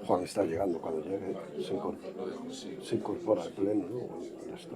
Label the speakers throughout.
Speaker 1: Juan está llegando, cuando llegue se incorpora al pleno, ¿no? Ya está.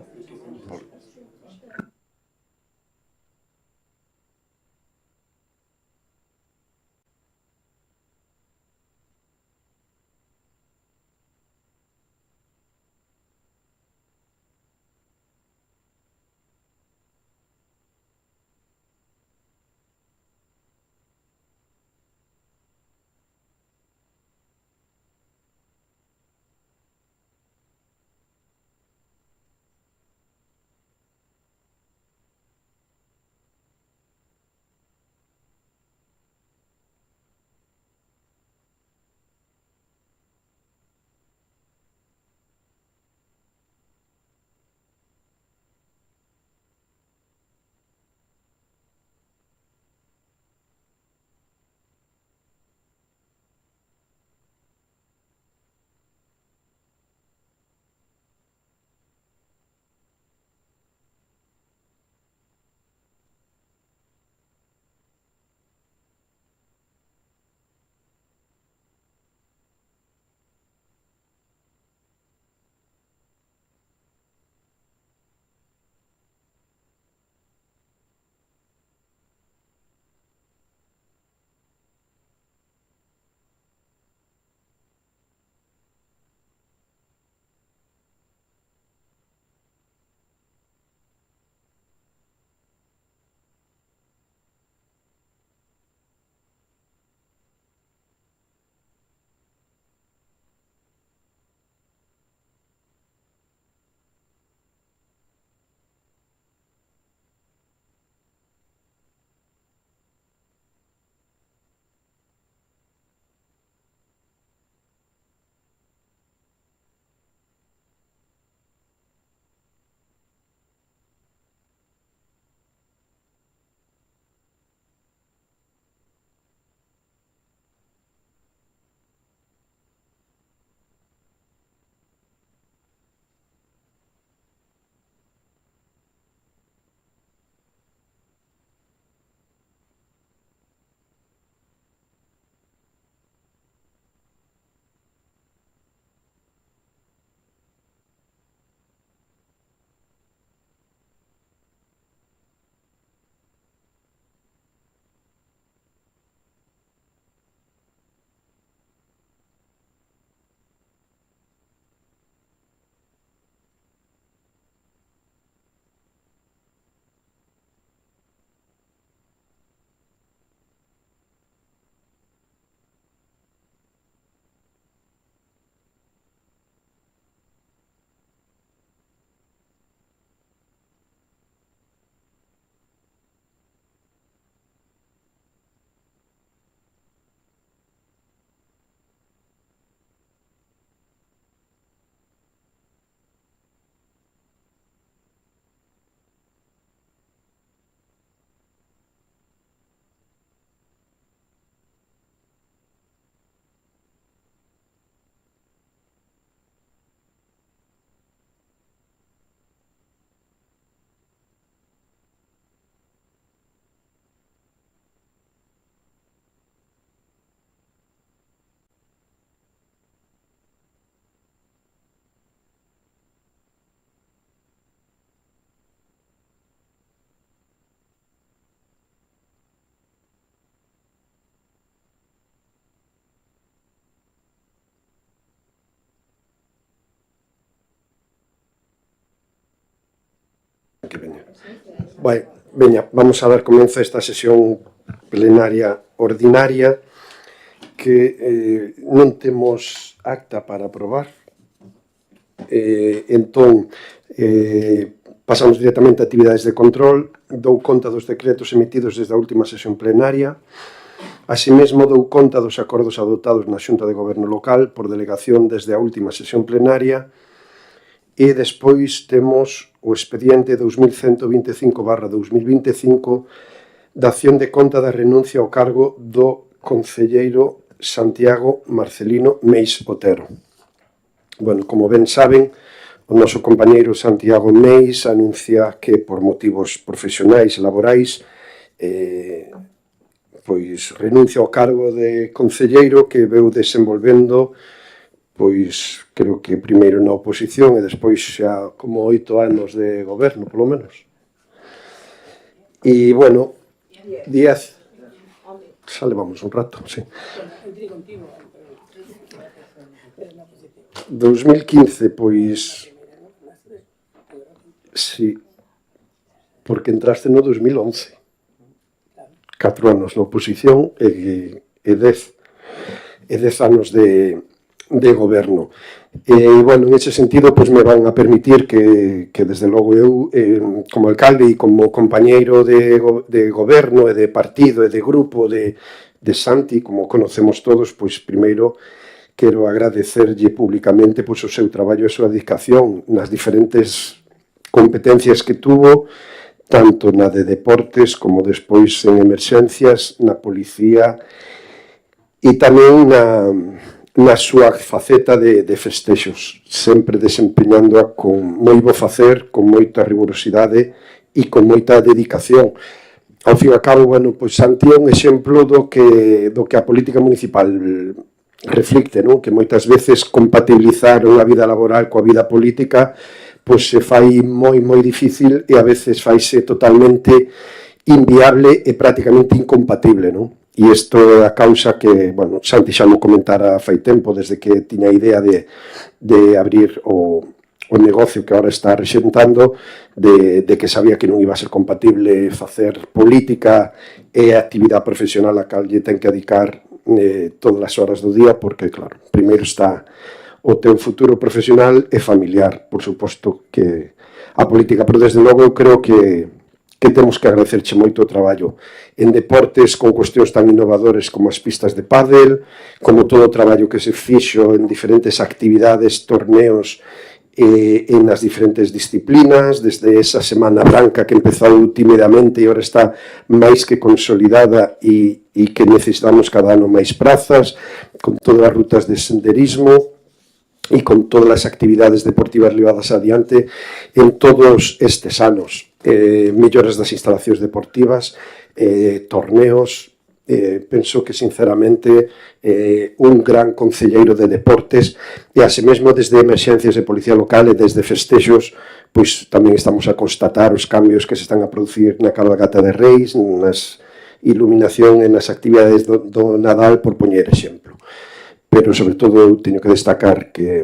Speaker 1: Que veña. Veña, vamos a dar comienzo a esta sesión plenaria ordinaria que non temos acta para aprobar. Entón, pasamos directamente a actividades de control. Dou conta dos decretos emitidos desde a última sesión plenaria. Así mesmo dou conta dos acordos adoptados na Xunta de Goberno Local por delegación desde a última sesión plenaria. E despois temos o expediente 2125/2025 da acción de conta da renuncia ao cargo do concelleiro Santiago Marcelino Meis Otero. Bueno, como ben saben, o noso compañeiro Santiago Meis anuncia que por motivos profesionais e laborais pois renuncia ao cargo de concelleiro que veu desenvolvendo pois creo que primeiro na oposición e despois xa como 8 anos de goberno, polo menos. E, bueno, 10. Xa levamos un rato, sí. 2015, pois... Sí, porque entraste no 2011. 4 anos na oposición e 10 anos de goberno. E, bueno, en ese sentido, pois me van a permitir que desde logo eu, como alcalde e como compañeiro de goberno e de partido e de grupo de Santi, como conocemos todos, pois primeiro quero agradecerlle públicamente pois o seu traballo e a súa dedicación nas diferentes competencias que tuvo, tanto na de deportes como despois en emerxencias, na policía e tamén na súa faceta de festexos, sempre desempeñándoa con moi bo facer, con moita rigurosidade e con moita dedicación. Ao fin e ao cabo, bueno, pois Santi é un exemplo do que a política municipal reflicte, non? Que moitas veces compatibilizar unha vida laboral coa vida política pois se fai moi difícil e a veces faise totalmente inviable e prácticamente incompatible, non? E isto é a causa que, bueno, Santi xa non comentara fai tempo, desde que tiña a idea de abrir o negocio que agora está rexentando, de que sabía que non iba a ser compatible facer política e a actividade profesional a cal lle ten que dedicar todas as horas do día, porque, claro, primeiro está o teu futuro profesional e familiar, por suposto que a política, pero desde logo eu creo que temos que agradecerche moito o traballo en deportes con cuestións tan innovadores como as pistas de pádel, como todo o traballo que se fixo en diferentes actividades, torneos e nas diferentes disciplinas, desde esa Semana Branca que empezou tímidamente e agora está máis que consolidada e que necesitamos cada ano máis prazas, con todas as rutas de senderismo e con todas as actividades deportivas levadas adiante en todos estes anos. Melloras das instalacións deportivas, torneos, penso que sinceramente un gran concelleiro de deportes e así mesmo desde emerxencias de policía local e desde festexos, pois tamén estamos a constatar os cambios que se están a producir na cabalgata de Reis, nas iluminación e nas actividades do Nadal, por poñer exemplo. Pero, sobre todo, eu teño que destacar que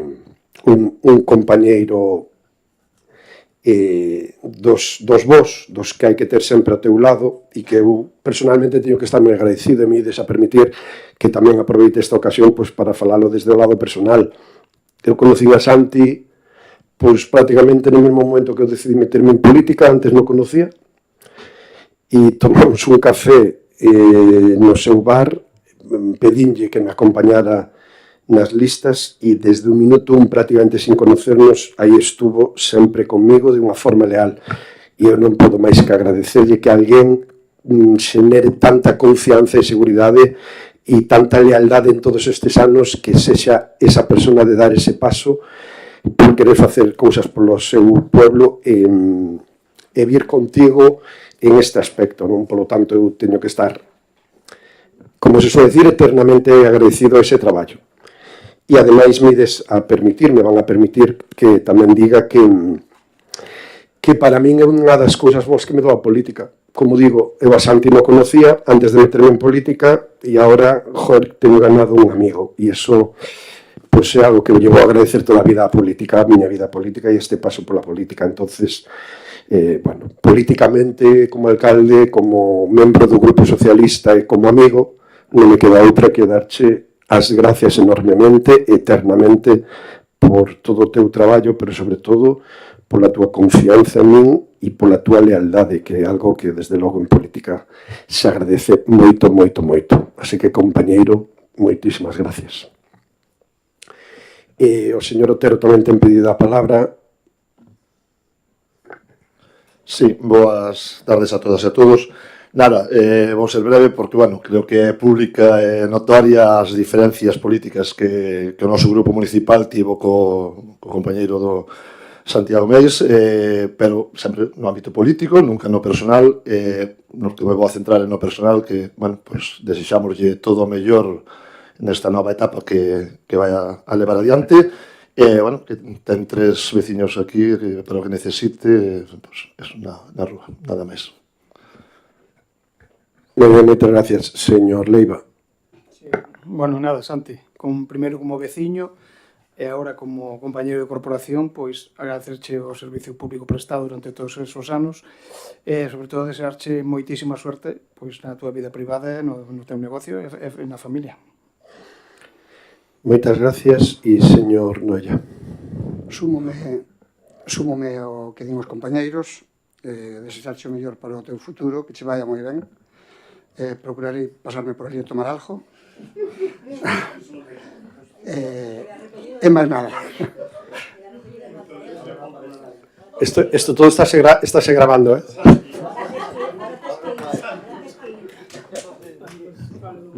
Speaker 1: un compañeiro dos vos, dos que hai que ter sempre ao teu lado e que eu personalmente teño que estar moi agradecido e me ides a permitir que tamén aproveite esta ocasión pois, para falalo desde o lado personal. Eu conocí a Santi pois, prácticamente no mesmo momento que eu decidí meterme en política, antes non conocía, e tomamos un café no seu bar, pedinlle que me acompañara nas listas e desde un minuto prácticamente sin conocernos aí estuvo sempre comigo de unha forma leal e eu non podo máis que agradecerlle que alguén xenere tanta confianza e seguridade e tanta lealdade en todos estes anos que sexa esa persona de dar ese paso por querer facer cousas polo seu pueblo e vir contigo en este aspecto, non? Polo tanto, eu teño que estar, como se suele decir, eternamente agradecido a ese traballo. E, ademais, me van a permitir que tamén diga que para min é unha das cousas boas que me dou a política. Como digo, eu a Santi non conocía antes de meterme en política e agora, teño ganado un amigo. E iso, pois, é algo que me llevo a agradecer toda a vida a política, a miña vida política e este paso pola política. Entonces, bueno, políticamente, como alcalde, como membro do Grupo Socialista e como amigo, non me queda outra que darche as gracias enormemente, eternamente, por todo o teu traballo, pero sobre todo pola túa confianza en min e pola túa lealdade, que é algo que desde logo en política se agradece moito. Así que, compañeiro, moitísimas gracias. O señor Otero tamén ten pedido a palabra.
Speaker 2: Sí, boas tardes a todas e a todos. Nada, vou ser breve porque, bueno, creo que é pública e notoria as diferencias políticas que o noso grupo municipal tivo co compañeiro do Santiago Meis, pero sempre no ámbito político, nunca no personal, no que me vou a centrar en no personal, que, bueno, pues desexámoslle todo o mellor nesta nova etapa que vai a levar adiante. Bueno, que ten 3 veciños aquí que para o que necesite, pues, es na rúa, nada máis.
Speaker 1: Moitas gracias, señor Leiva.
Speaker 3: Sí. Bueno, nada, Santi, primeiro como veciño e agora como compañeiro de corporación, pois agradecerche o servicio público prestado durante todos esos anos e, sobre todo, desearche moitísima suerte pois na túa vida privada, no teu negocio e na familia.
Speaker 1: Moitas gracias e señor Noia.
Speaker 4: Súmome ao que din os compañeiros, desexarche o mellor para o teu futuro, que che vaya moi ben. Procurarei pasarme por ali a tomar algo. E máis nada.
Speaker 1: Esto todo estáse grabando, eh?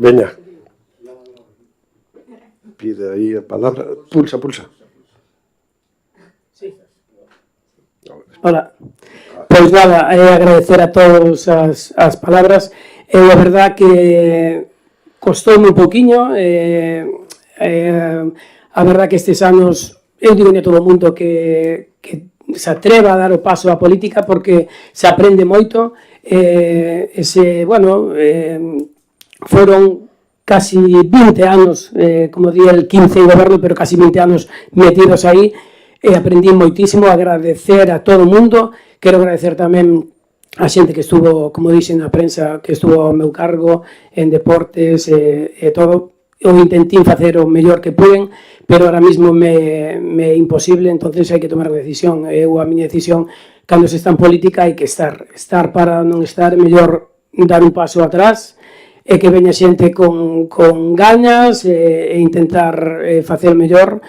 Speaker 1: Veña. Pide aí a palabra. Pulsa.
Speaker 5: Hola. Pois nada, agradecer a todos as palabras. A verdad que costoume un poquinho. A verdad que estes anos, eu digo a todo o mundo que se atreva a dar o paso á política porque se aprende moito. Foron casi 20 anos, como di el 15 en goberno, pero casi 20 anos metidos aí, e aprendí moitísimo. Agradecer a todo o mundo, quero agradecer tamén a xente que estuvo, como dixen na prensa, que estuvo ao meu cargo en deportes e todo. Eu intentín facer o mellor que puiden, pero ahora mismo me é imposible, entonces hai que tomar unha decisión. A miña decisión, cando se está en política, hai que estar para non estar, mellor dar un paso atrás, e que veña xente con gañas e intentar facer mellor.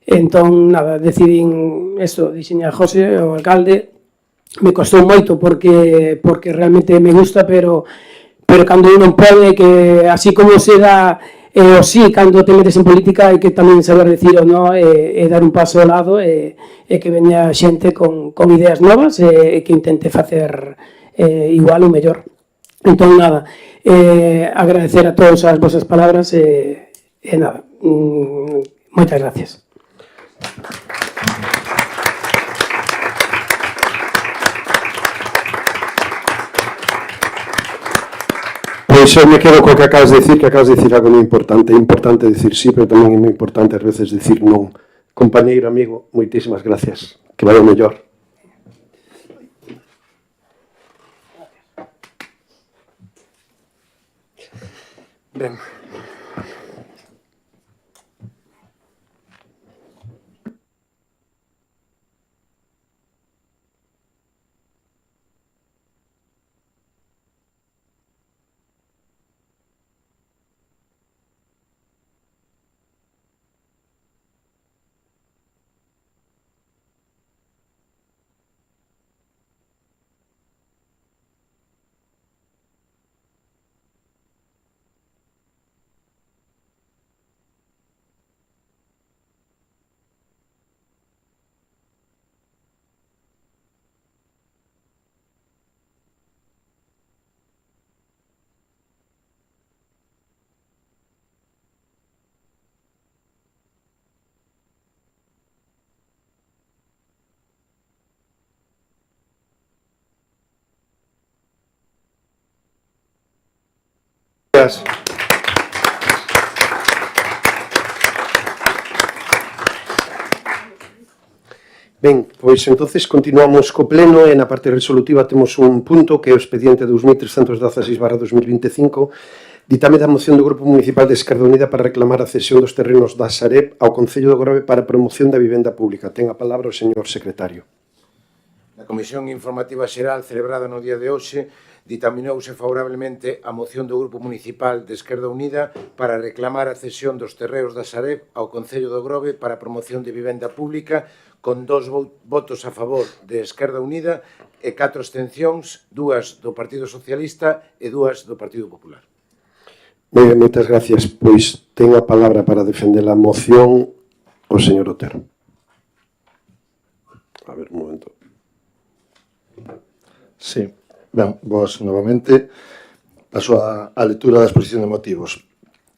Speaker 5: Entón, nada, decidín isto, dixen a José, o alcalde. Me costou moito porque realmente me gusta, pero cando un non pode, que así como se dá o sí, cando te metes en política, hai que tamén saber decir o no e dar un paso ao lado e que veña xente con ideas novas e que intente facer igual ou mellor. Entón, nada, agradecer a todos as vosas palabras e nada, moitas gracias.
Speaker 1: Pois eu me quedo co que acabas de decir algo moi importante. É importante decir sí, pero tamén é moi importante ás veces decir non. Compañeiro, amigo, moitísimas gracias. Que vai o mellor. Ben. Gracias. Ben, pois entonces continuamos co pleno e na parte resolutiva temos un punto que é o expediente 2316/2025, ditame da moción do Grupo Municipal de Esquerda Unida para reclamar a cesión dos terrenos da Sareb ao Concello do Grove para a promoción da vivenda pública. Ten a palabra o señor secretario.
Speaker 6: Na Comisión Informativa Xeral celebrada no día de hoxe ditaminouse favorablemente a moción do Grupo Municipal de Esquerda Unida para reclamar a cesión dos terreos da Sareb ao Concello do Grove para a promoción de vivenda pública, con 2 votos a favor de Esquerda Unida e 4 abstencións, 2 do Partido Socialista e 2 do Partido Popular.
Speaker 1: Moi ben, moitas gracias. Pois ten a palabra para defender a moción o señor Otero. A ver, un momento.
Speaker 2: Sí. Ben, vos novamente paso a lectura da exposición de motivos.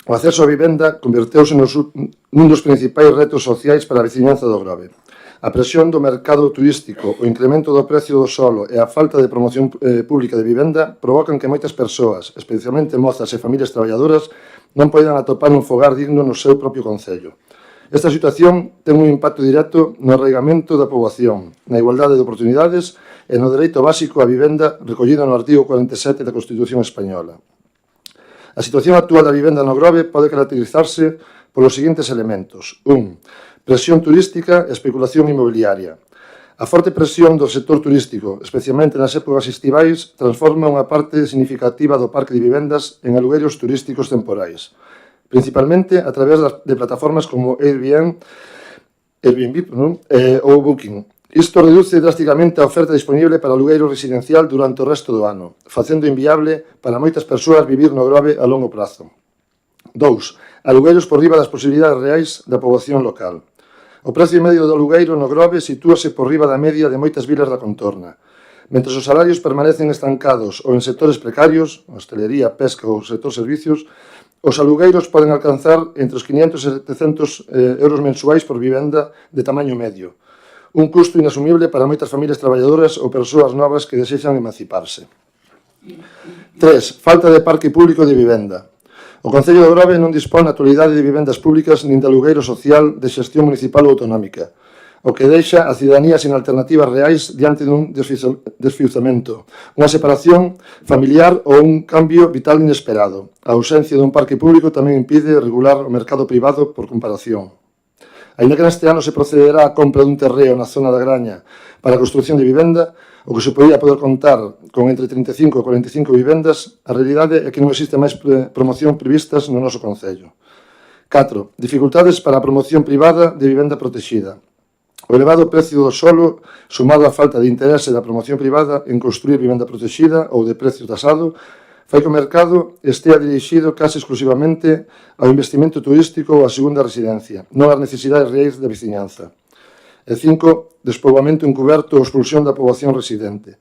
Speaker 2: O acceso á vivenda converteuse nun dos principais retos sociais para a veciñanza do Grove. A presión do mercado turístico, o incremento do precio do solo e a falta de promoción pública de vivenda provocan que moitas persoas, especialmente mozas e familias traballadoras, non poidan atopar un fogar digno no seu propio concello. Esta situación ten un impacto directo no arraigamento da poboación, na igualdade de oportunidades e no dereito básico á vivenda recollido no artigo 47 da Constitución Española. A situación actual da vivenda no Grove pode caracterizarse polos seguintes elementos. 1. Presión turística e especulación inmobiliaria. A forte presión do sector turístico, especialmente nas épocas estivais, transforma unha parte significativa do parque de vivendas en alugueiros turísticos temporais, principalmente a través de plataformas como Airbnb ou Booking. Isto reduce drásticamente a oferta disponible para alugueiro residencial durante o resto do ano, facendo inviable para moitas persoas vivir no Grove a longo prazo. 2. Alugueiros por riba das posibilidades reais da poboación local. O precio medio do alugueiro no Grove sitúase por riba da media de moitas vilas da contorna. Mentre os salarios permanecen estancados ou en sectores precarios, hostelería, pesca ou sector servicios, os alugueiros poden alcanzar entre os 500 e 700 euros mensuais por vivenda de tamaño medio, un custo inasumible para moitas familias traballadoras ou persoas novas que desexan emanciparse. 3. Falta de parque público de vivenda. O Concello do Grove non dispón na actualidade de vivendas públicas nin de alugueiro social de xestión municipal ou autonómica, o que deixa a cidadanía sin alternativas reais diante dun desfiuzamento, unha separación familiar ou un cambio vital inesperado. A ausencia dun parque público tamén impide regular o mercado privado por comparación. Ainda que neste ano se procederá á compra dun terreo na zona da Graña para a construción de vivenda, o que se podía poder contar con entre 35 e 45 vivendas, a realidade é que non existe máis promoción previstas no noso concello. 4. Dificultades para a promoción privada de vivenda protexida. O elevado precio do solo, sumado á falta de interese da promoción privada en construir vivenda protexida ou de precio tasado, fai que o mercado estea dirixido case exclusivamente ao investimento turístico ou á segunda residencia, non ás necesidades reais da veciñanza. E 5. Despoboamento encuberto ou expulsión da poboación residente.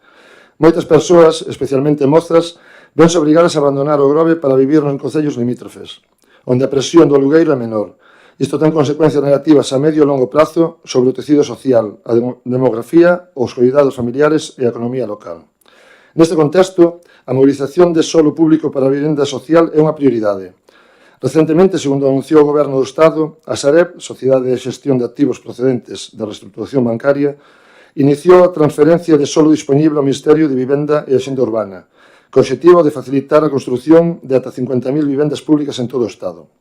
Speaker 2: Moitas persoas, especialmente mozas, vense obrigadas a abandonar o Grove para vivir en concellos limítrofes, onde a presión do alugueiro é menor. Isto ten consecuencias negativas a medio e longo prazo sobre o tecido social, a demografía, os cuidados familiares e a economía local. Neste contexto, a mobilización de solo público para a vivenda social é unha prioridade. Recentemente, segundo anunciou o Goberno do Estado, a Sareb, Sociedade de Xestión de Activos Procedentes da Reestructuración Bancaria, iniciou a transferencia de solo disponible ao Ministerio de Vivenda e Axenda Urbana, co obxectivo de facilitar a construción de ata 50.000 vivendas públicas en todo o Estado.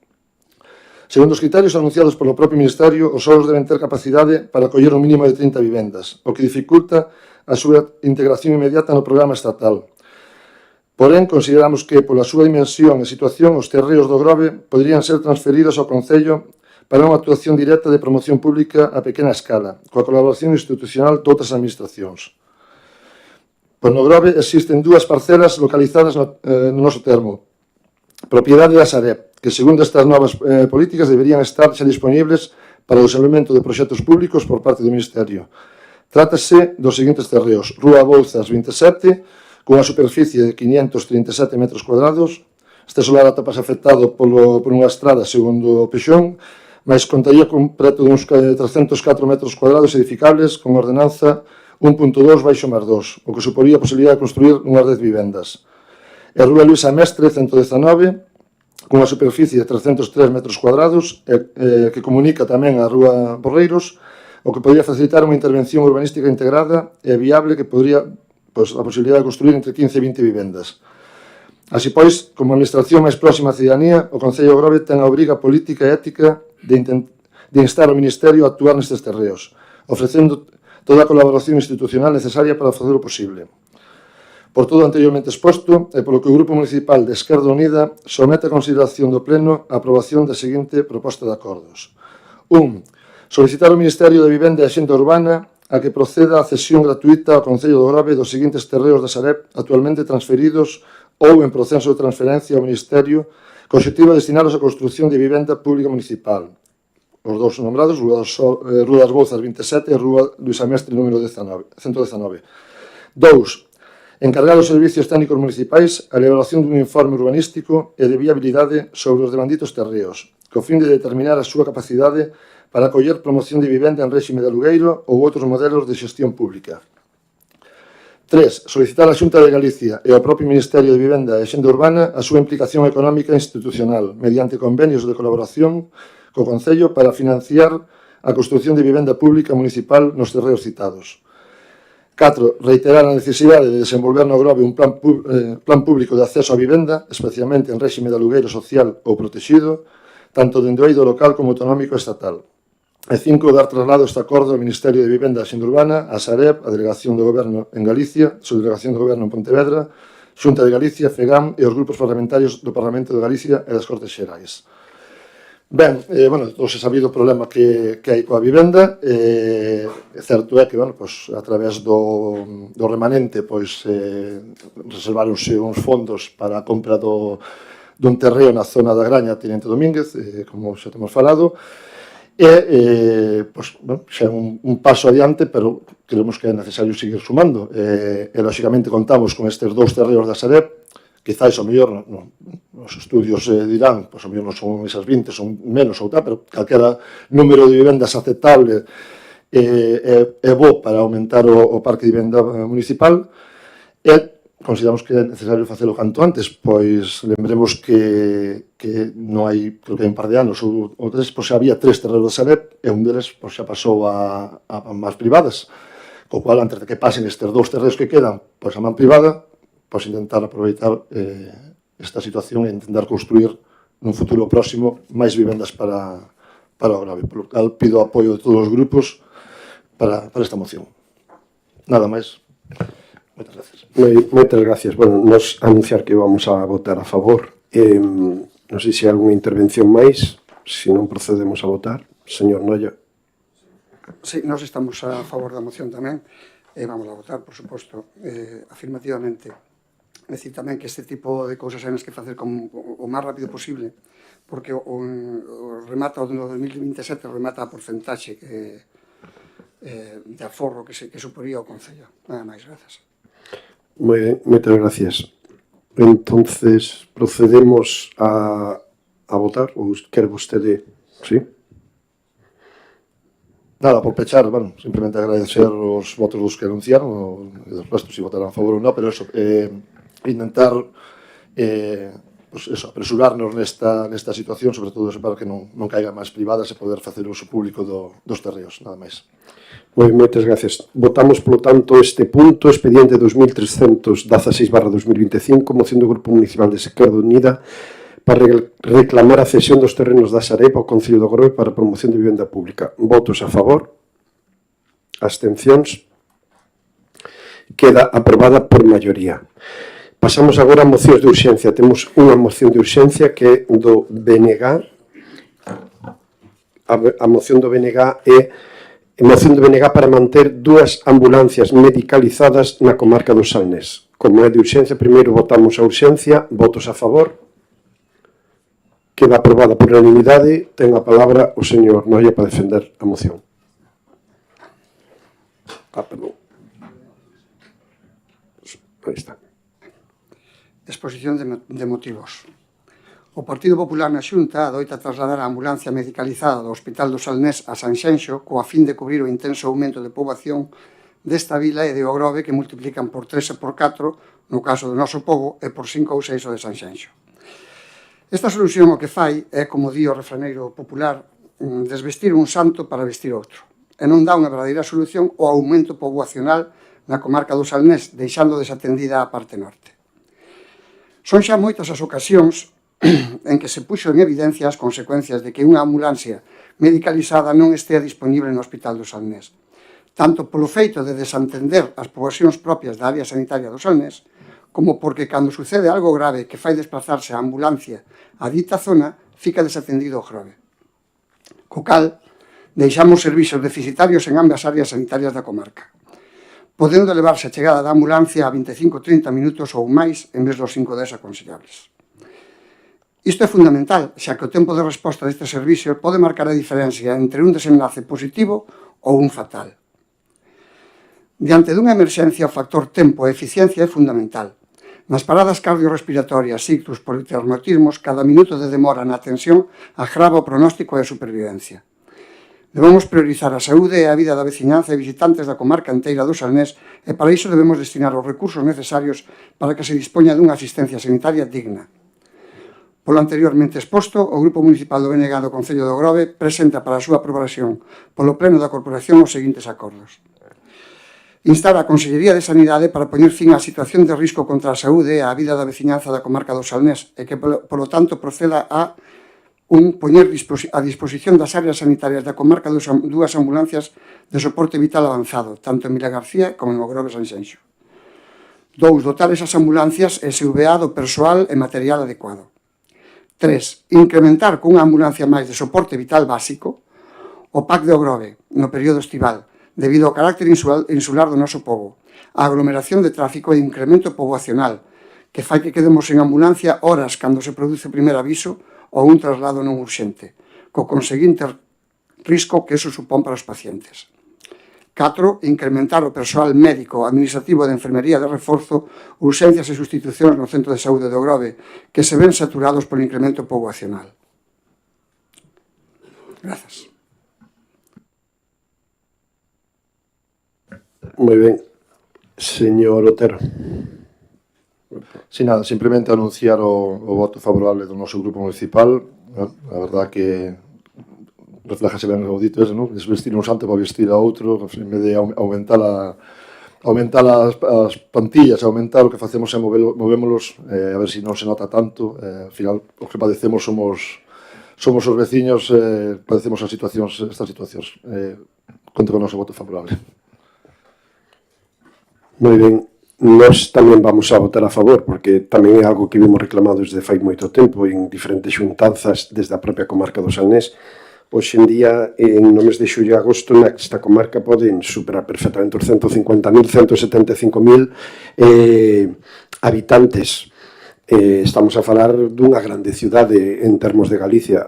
Speaker 2: Segundo os criterios anunciados polo propio Ministerio, os solos deben ter capacidade para acoller un mínimo de 30 vivendas, o que dificulta a súa integración inmediata no programa estatal. Porén, consideramos que, pola súa dimensión e situación, os terreos do Grove poderían ser transferidos ao Concello para unha actuación directa de promoción pública a pequena escala, coa colaboración institucional de outras administracións. Pois no Grove existen dúas parcelas localizadas no noso termo, propiedade da Sareb, que, segundo estas novas políticas, deberían estar xa disponibles para o desenvolvemento de proxectos públicos por parte do Ministerio. Trátase dos seguintes terreos: Rúa Bouzas 27, cunha superficie de 537 metros cuadrados. Este solar atópase afectado por unha estrada, segundo o Pexón, mas contaría con preto de uns 304 metros cuadrados edificables con ordenanza 1.2 baixo máis 2, o que suporía a posibilidade de construir unhas 10 vivendas. E a Rúa Luisa Mestre 119, cunha superficie de 303 metros cuadrados, que comunica tamén a Rúa Borreiros, o que podría facilitar unha intervención urbanística integrada e viable que podría a posibilidade de construir entre 15 e 20 vivendas. Así pois, como administración máis próxima á cidadanía, o Concello de Grove ten a obriga política e ética de instar ao Ministerio a actuar nestes terreos, ofrecendo toda a colaboración institucional necesaria para facelo posible. Por todo o anteriormente exposto, e polo que o Grupo Municipal de Esquerda Unida somete a consideración do Pleno a aprobación da seguinte proposta de acordos. 1. Solicitar ao Ministerio de Vivenda e Axenda Urbana a que proceda a cesión gratuita ao Concello do Grove dos seguintes terreos da Sareb actualmente transferidos ou en proceso de transferencia ao Ministerio co obxectivo de destinalos a construción de vivenda pública municipal. Os dous nombrados, Rúa das Bouzas 27 e Rúa Luisa Mestre número 119. 2. Encargar aos servicios técnicos municipais a elaboración dun informe urbanístico e de viabilidade sobre os devanditos terreos, co fin de determinar a súa capacidade para acoller promoción de vivenda en réxime de alugueiro ou outros modelos de xestión pública. 3. Solicitar á Xunta de Galicia e ao propio Ministerio de Vivenda e Xenda Urbana a súa implicación económica e institucional mediante convenios de colaboración co Concello para financiar a construción de vivenda pública municipal nos terreos citados. 4. Reiterar a necesidade de desenvolver no Grove un plan público de acceso á vivenda, especialmente en réxime de alugueiro social ou protegido, tanto dende o eido local como autonómico e estatal. E 5. Dar traslado este acordo ao Ministerio de Vivenda e Xenda Urbana, a Sareb, a Delegación do Goberno en Galicia, a Subdelegación do Goberno en Pontevedra, Xunta de Galicia, FEGAM e os grupos parlamentarios do Parlamento de Galicia e das Cortes Xerais. Ben, todos se sabido o problema que hai coa vivenda, certo é que, a través do remanente, reserváronse uns fondos para a compra dun terreo na zona da Graña Tinente Domínguez, como xa temos falado, xa é un paso adiante, pero creemos que é necesario seguir sumando. Lóxicamente, contamos con estes 2 terreos da Sareb, quizáis, ao mellor, os estudios dirán, ao mellor non son esas 20, son menos ou tal, pero calquera número de vivendas aceptable é bo para aumentar o parque de vivenda municipal, e consideramos que é necesario facelo canto antes, pois lembremos que non hai, creo que hai un par de anos ou 3, xa había 3 terreos da Sareb e un deles xa pasou a mans privadas, co cual, antes de que pasen estes 2 terreos que quedan a man privada, intentar aproveitar esta situación e intentar construir nun futuro próximo máis vivendas para o Grove. Por lo cal, pido o apoio de todos os grupos para esta moción. Nada máis. Moitas gracias.
Speaker 1: Moitas gracias. Nos anunciar que vamos a votar a favor. Non sei se hai algunha intervención máis. Se non procedemos a votar. Señor Noia.
Speaker 4: Sí, nós estamos a favor da moción tamén. Vamos a votar, por suposto, afirmativamente. Decir tamén que este tipo de cousas hai que facer o máis rápido posible, porque o remata o 2027 remata a porcentaxe de aforro que suporía o Concello. Nada máis, grazas.
Speaker 1: Moi ben, moitas gracias. Entonces, procedemos a votar, ou quer vostede, sí?
Speaker 2: Nada, por pechar, simplemente agradecer os votos dos que anunciaron, e dos restos si votarán a favor ou non, pero eso, intentar apresurarnos nesta situación, sobre todo para que non caiga máis privadas e poder facer uso público dos terreos, nada máis.
Speaker 1: Moitas gracias. Votamos, polo tanto, este punto, expediente 2316/2025, moción do Grupo Municipal de Esquerda Unida para reclamar a cesión dos terrenos da Sareb ao Concello do Grove para a promoción de vivenda pública. Votos a favor? Abstencións? Queda aprobada por maioría. Pasamos agora a mocións de urxencia. Temos unha moción de urxencia que é do BNG. A moción do BNG é moción do BNG para manter 2 ambulancias medicalizadas na comarca do Salnés. Como é de urxencia, primeiro votamos a urxencia. Votos a favor? Queda aprobada por unanimidade. Ten a palabra o señor Noia para defender a moción. Perdón. Aí está.
Speaker 4: Exposición de motivos. O Partido Popular na Xunta adoita trasladar a ambulancia medicalizada do Hospital do Salnés a Sanxenxo coa fin de cubrir o intenso aumento de poboación desta vila e de O Grove, que multiplican por 3 e por 4 no caso do noso pobo e por 5 ou 6 o de Sanxenxo. Esta solución o que fai é, como di o refraneiro popular, desvestir un santo para vestir outro, e non dá unha verdadeira solución ao aumento poboacional na comarca do Salnés, deixando desatendida a parte norte. Son xa moitas as ocasións en que se puxo en evidencia as consecuencias de que unha ambulancia medicalizada non estea disponible no Hospital do Salnés, tanto polo feito de desentender as poboacións propias da área sanitaria do Salnés, como porque cando sucede algo grave que fai desplazarse a ambulancia a dita zona, fica desatendido o Grove. Co cal, deixamos servizos deficitarios en ambas áreas sanitarias da comarca, podendo levarse a chegada da ambulancia a 25-30 minutos ou máis en vez dos 5-10 aconsellables. Isto é fundamental, xa que o tempo de resposta deste servicio pode marcar a diferencia entre un desenlace positivo ou un fatal. Diante dunha emerxencia, o factor tempo e eficiencia é fundamental. Nas paradas cardiorrespiratorias, ictus, politraumatismos, cada minuto de demora na atención agrava o pronóstico e a supervivencia. Debemos priorizar a saúde e a vida da veciñanza e visitantes da comarca enteira do Salnés e para iso debemos destinar os recursos necesarios para que se dispoña dunha asistencia sanitaria digna. Polo anteriormente exposto, o Grupo Municipal do BNG do Concello do Grove presenta para a súa aprobación polo Pleno da Corporación os seguintes acordos. Instar a Consellería de Sanidade para poñer fin á situación de risco contra a saúde e a vida da veciñanza da comarca do Salnés e que, polo tanto, proceda a poñer a disposición das áreas sanitarias da comarca dúas ambulancias de soporte vital avanzado, tanto en Vilagarcía como en Grove Sanxenxo. 2. Dotar esas ambulancias SVA do persoal e material adecuado. 3. Incrementar cunha ambulancia máis de soporte vital básico o PAC de Grove no período estival, debido ao carácter insular do noso pobo, a aglomeración de tráfico e incremento poboacional, que fai que quedemos en ambulancia horas cando se produce o primer aviso ou un traslado non urxente, co conseguinte risco que eso supón para os pacientes. 4. Incrementar o persoal médico, administrativo de enfermería de reforzo, urxencias e sustitucións no Centro de Saúde do Grove, que se ven saturados polo incremento poboacional. Grazas.
Speaker 1: Moi ben. Señor Otero.
Speaker 2: Sin nada, simplemente anunciar o voto favorable do noso grupo municipal. A verdad que reflejase ben o dito ese, non? Desvestir un santo para vestir a outro, en vez de aumentar as plantillas, aumentar o que facemos é movémolos, a ver se non se nota tanto. Al final, o que padecemos somos os veciños, padecemos estas situacións. Conto con o noso voto favorable.
Speaker 1: Moi ben. Nós tamén vamos a votar a favor, porque tamén é algo que vimos reclamado desde fai moito tempo en diferentes xuntanzas desde a propia comarca do Salnés. Hoxe en día, no mes de xullo e agosto, nesta comarca poden superar perfectamente os 150.000, 175.000 habitantes. Estamos a falar dunha grande cidade en termos de Galicia,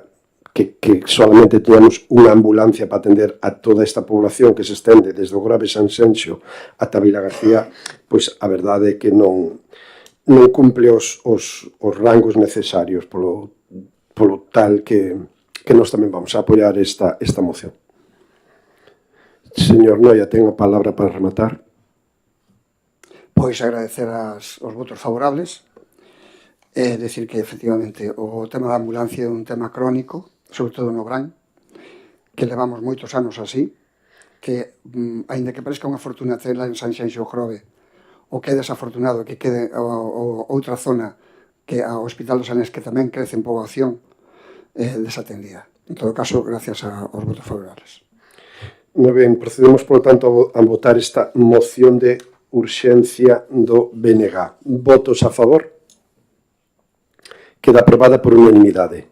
Speaker 1: que solamente teníamos unha ambulancia para atender a toda esta población que se estende desde o Grove Sanxenxo ata Vilagarcía, pois a verdade é que non cumple os rangos necesarios, polo tal que nós tamén vamos a apoiar esta moción. Señor Noia, ten a palabra para rematar.
Speaker 4: Pois agradecer os votos favorables e decir que, efectivamente, o tema da ambulancia é un tema crónico, sobre todo no Gran, que levamos moitos anos así, que, aínda que parezca unha fortuna tela en Sanxenxo o Grove, o que é desafortunado que quede outra zona que ao Hospital do Salnés, que tamén crece en poboación, desatendida. En todo caso, gracias aos votos favorables.
Speaker 1: Moi ben, procedemos, por tanto, a votar esta moción de urxencia do BNG. Votos a favor? Queda aprobada por unanimidade.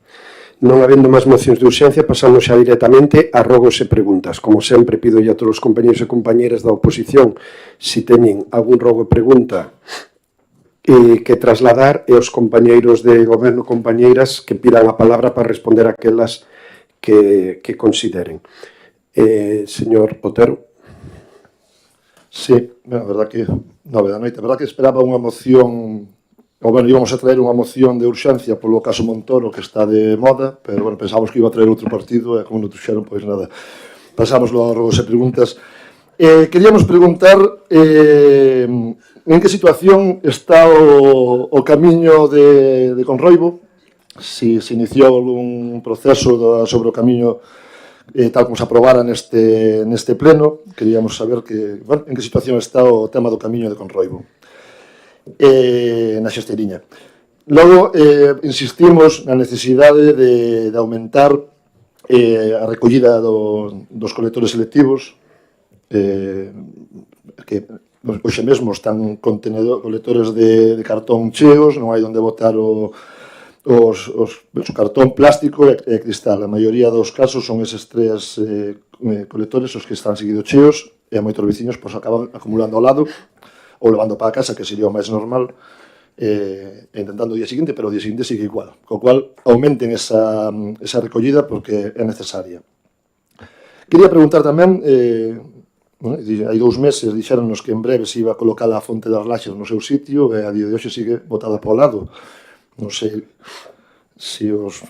Speaker 1: Non habendo máis mocións de urxencia, pasamos xa directamente a rogos e preguntas. Como sempre, pido a todos os compañeros e compañeras da oposición, se teñen algún rogo e pregunta que trasladar, e os compañeiros de goberno, compañeiras, que pidan a palabra para responder aquelas que consideren. Señor Otero.
Speaker 2: Sí, a verdad que, nove da noite, a verdad que esperaba unha moción. Bueno, íbamos a traer unha moción de urxencia polo caso Montoro, que está de moda, pero, bueno, pensamos que iba a traer outro partido, e como non trouxeron, pois nada, pasámoslo a rogos e preguntas. Queríamos preguntar en que situación está o camiño de Conroibo, se iniciou un proceso sobre o camiño tal como se aprobara neste pleno. Queríamos saber en que situación está o tema do camiño de Conroibo na xesteriña. Logo, insistimos na necesidade de aumentar a recollida dos colectores selectivos, que hoxe mesmo están colectores de cartón cheos, non hai onde botar o cartón plástico e cristal. A maioría dos casos son eses tres colectores os que están seguidos cheos, e moitos veciños acaban acumulando ao lado ou levando para a casa, que sería o máis normal, intentando o día seguinte, pero o día seguinte sigue igual. Co cual, aumenten esa recollida porque é necesaria. Quería preguntar tamén, Hai 2 meses dixéronnos que en breve se iba a colocar a fonte das Laxas no seu sitio e a día de hoxe sigue botada para o lado. Non sei se os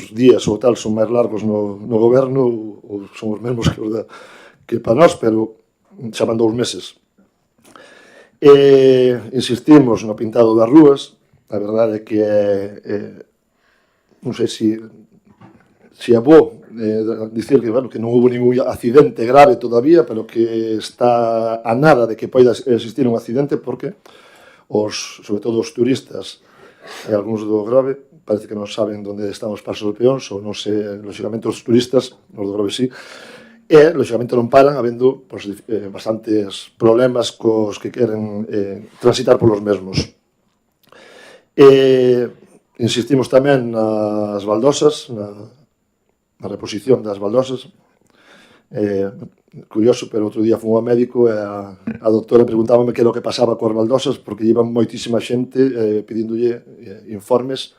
Speaker 2: días ou tal son máis largos no goberno ou son os mesmos que para nós, pero xa van 2 meses. Insistimos no pintado das rúas. A verdade é que non sei se é bo dicir que non houve ningún accidente grave todavía, pero que está a nada de que poida existir un accidente, porque sobre todo os turistas e algúns do Grove parece que non saben onde están os pasos de peóns, ou non sei, lógicamente os turistas, os do Grove sí, e lógicamente non paran, habendo bastantes problemas cos que queren transitar polos mesmos. Insistimos tamén nas baldosas, na reposición das baldosas. Curioso, pero outro día fui ao médico e a doutora preguntábame que era o que pasaba coas baldosas, porque llevan moitísima xente pedíndolle informes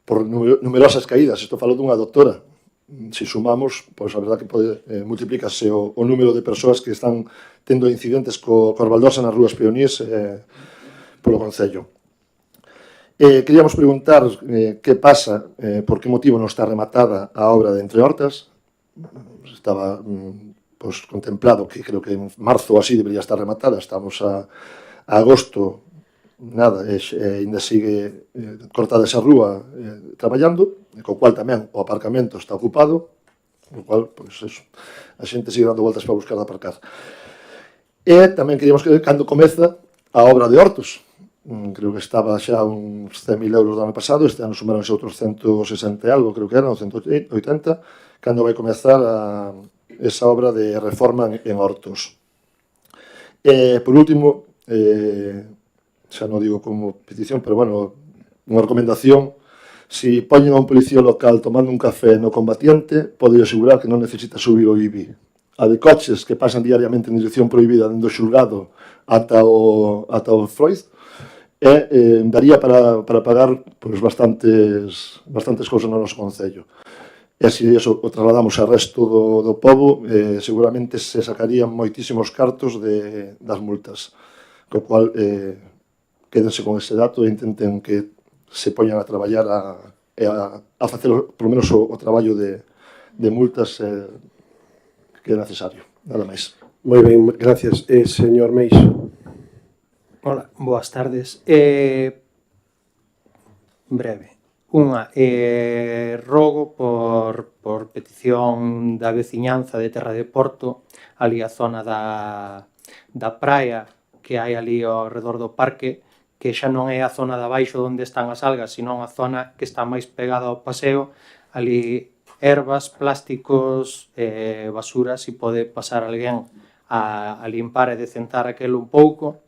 Speaker 2: por numerosas caídas. Isto falou dunha doutora. Se sumamos, pois a verdade que multiplícase o número de persoas que están tendo incidentes coas baldosas nas rúas peonís polo Concello. Queríamos preguntar que pasa, por que motivo non está rematada a obra de Entre Hortas. Estaba contemplado que creo que en marzo ou así debería estar rematada. Estamos a agosto, nada, ainda sigue cortada esa rúa traballando, co cual tamén o aparcamento está ocupado, co cual, pois eso, a xente sigue dando voltas para buscar de aparcar. E tamén queríamos que cando comeza a obra de Hortos. Creo que estaba xa uns 100.000 euros do ano pasado, este ano sumaronse outros 160 e algo, creo que eran, 180, cando vai comezar esa obra de reforma en Hortos. Por último, xa non digo como petición, pero bueno, unha recomendación: se poñen a un policía local tomando un café no Combatiente, pode asegurar que non necesita subir o IBI. A de coches que pasan diariamente en dirección prohibida dentro do xulgado ata o Freud, daría para pagar bastantes cousas no noso Concello. E se iso o trasladamos ao resto do pobo, seguramente se sacarían moitísimos cartos das multas, co cual quédense con ese dato e intenten que se poñan a traballar a facer polo menos o traballo de multas que é necesario. Nada máis.
Speaker 1: Moi ben, gracias. Señor Meixo.
Speaker 7: Hola, boas tardes. Breve. Unha, rogo por petición da veciñanza de Terra de Porto, ali a zona da praia que hai ali ao redor do parque, que xa non é a zona de abaixo onde están as algas, sino a zona que está máis pegada ao paseo, ali ervas, plásticos, basura, se pode pasar alguén a limpar e decentar aquelo un pouco,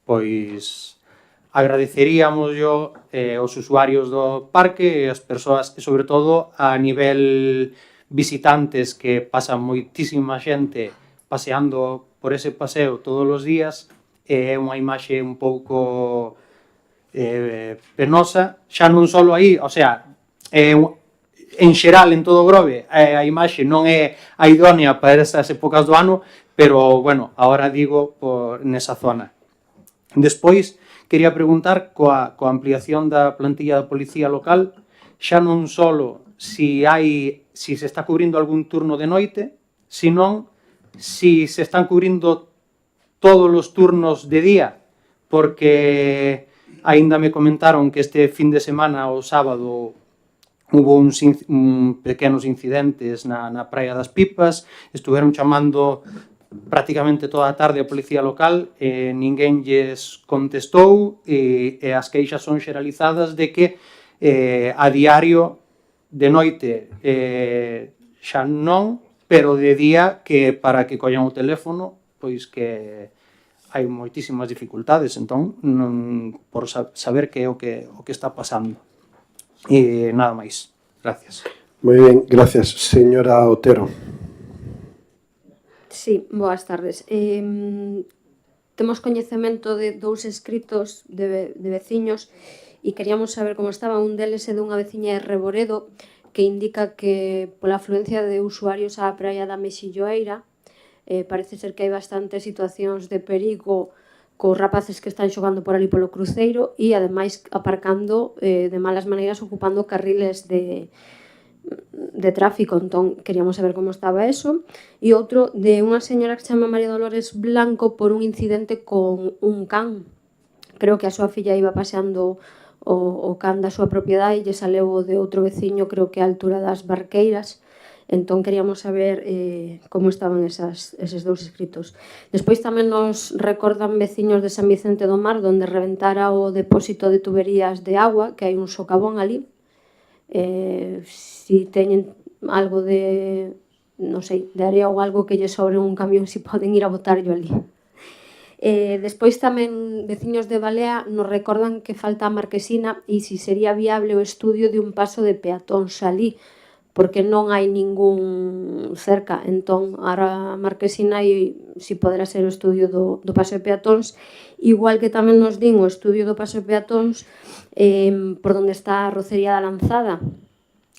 Speaker 7: pois agradeceríamos aos usuarios do parque e as persoas, e sobre todo a nivel visitantes, que pasan moitísima xente paseando por ese paseo todos os días, é unha imaxe un pouco penosa, xa non só aí, o sea, en xeral en todo o Grove a imaxe non é a idónea para esas épocas do ano, pero, bueno, agora digo nesa zona. Despois, quería preguntar coa ampliación da plantilla da policía local, xa non só se se está cubrindo algún turno de noite, senón se están cubrindo todos os turnos de día, porque aínda me comentaron que este fin de semana, o sábado, hubo uns pequenos incidentes na Praia das Pipas, estuveron chamando prácticamente toda a tarde a policía local, ninguén lles contestou, e as queixas son xeralizadas de que a diario de noite xa non, pero de día, que para que collan o teléfono, pois que hai moitísimas dificultades, entón, por saber que é o que está pasando. E nada máis. Gracias.
Speaker 1: Moi ben, gracias. Señora Otero.
Speaker 8: Sí, boas tardes. Temos coñecemento de 2 escritos de veciños e queríamos saber como estaba. Un deles é dunha veciña de Reboredo que indica que pola afluencia de usuarios á praia da Mexilloeira parece ser que hai bastantes situacións de perigo cos rapaces que están xogando por ali polo cruceiro e, ademais, aparcando de malas maneiras, ocupando carriles de tráfico. Entón, queríamos saber como estaba eso. E outro, de unha señora que se chama María Dolores Blanco por un incidente con un can. Creo que a súa filla iba paseando o can da súa propiedade e lle saleu de outro veciño, creo que a altura das Barqueiras. Entón, queríamos saber como estaban eses dous escritos. Despois tamén nos recordan veciños de San Vicente do Mar, onde reventara o depósito de tuberías de agua, que hai un socavón ali. Si teñen algo de, non sei, de area ou algo que lle sobre un camión, si poden ir a botarlo ali. Despois tamén veciños de Balea nos recordan que falta a Marquesina e si sería viable o estudio de un paso de peatóns ali, porque non hai ningún cerca. Entón, a Marquesina e si poderá ser o estudio do paso de peatóns, igual que tamén nos din o estudio do paso de peatóns por onde está a Rocería da Lanzada,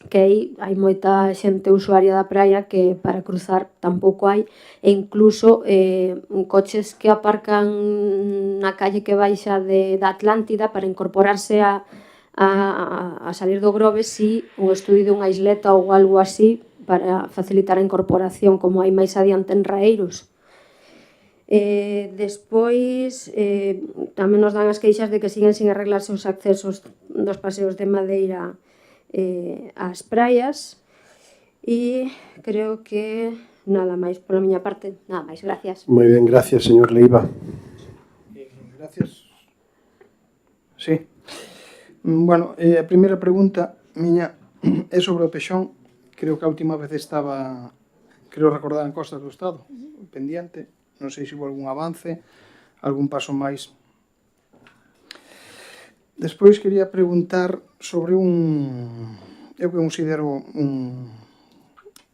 Speaker 8: que aí hai moita xente usuaria da praia que para cruzar tampouco hai, e incluso coches que aparcan na calle que baixa da Atlántida para incorporarse a salir do Grove, si o estudio dunha isleta ou algo así para facilitar a incorporación, como hai máis adiante en Raeiros. Despois tamén nos dan as queixas de que siguen sin arreglarse os accesos dos paseos de madeira ás praias, e creo que nada máis pola miña parte. Nada máis, gracias.
Speaker 1: Moi ben, gracias, señor Leiva.
Speaker 3: Gracias. Sí. Bueno, a primeira pregunta miña é sobre o pexón. Creo que a última vez estaba, creo recordar, en Costas do Estado, pendiente. Non sei se houve algún avance, algún paso máis. Despois quería preguntar sobre eu que considero un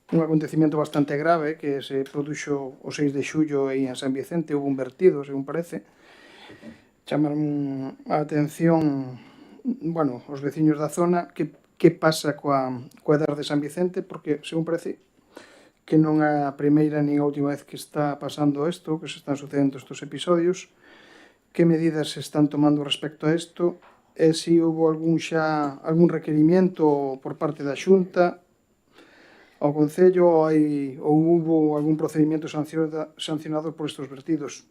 Speaker 3: acontecimento bastante grave que se produxo o 6 de xullo aí en San Vicente. Houve un vertido, según parece. Chamaron a atención, bueno, os veciños da zona, que pasa coa edar de San Vicente, porque, según parece, que non é a primeira nin a última vez que está pasando isto, que se están sucedendo estes episodios. Que medidas se están tomando respecto a isto? E se houve algún requerimiento por parte da Xunta ao Concello, ou houve algún procedimento sancionado por estes vertidos?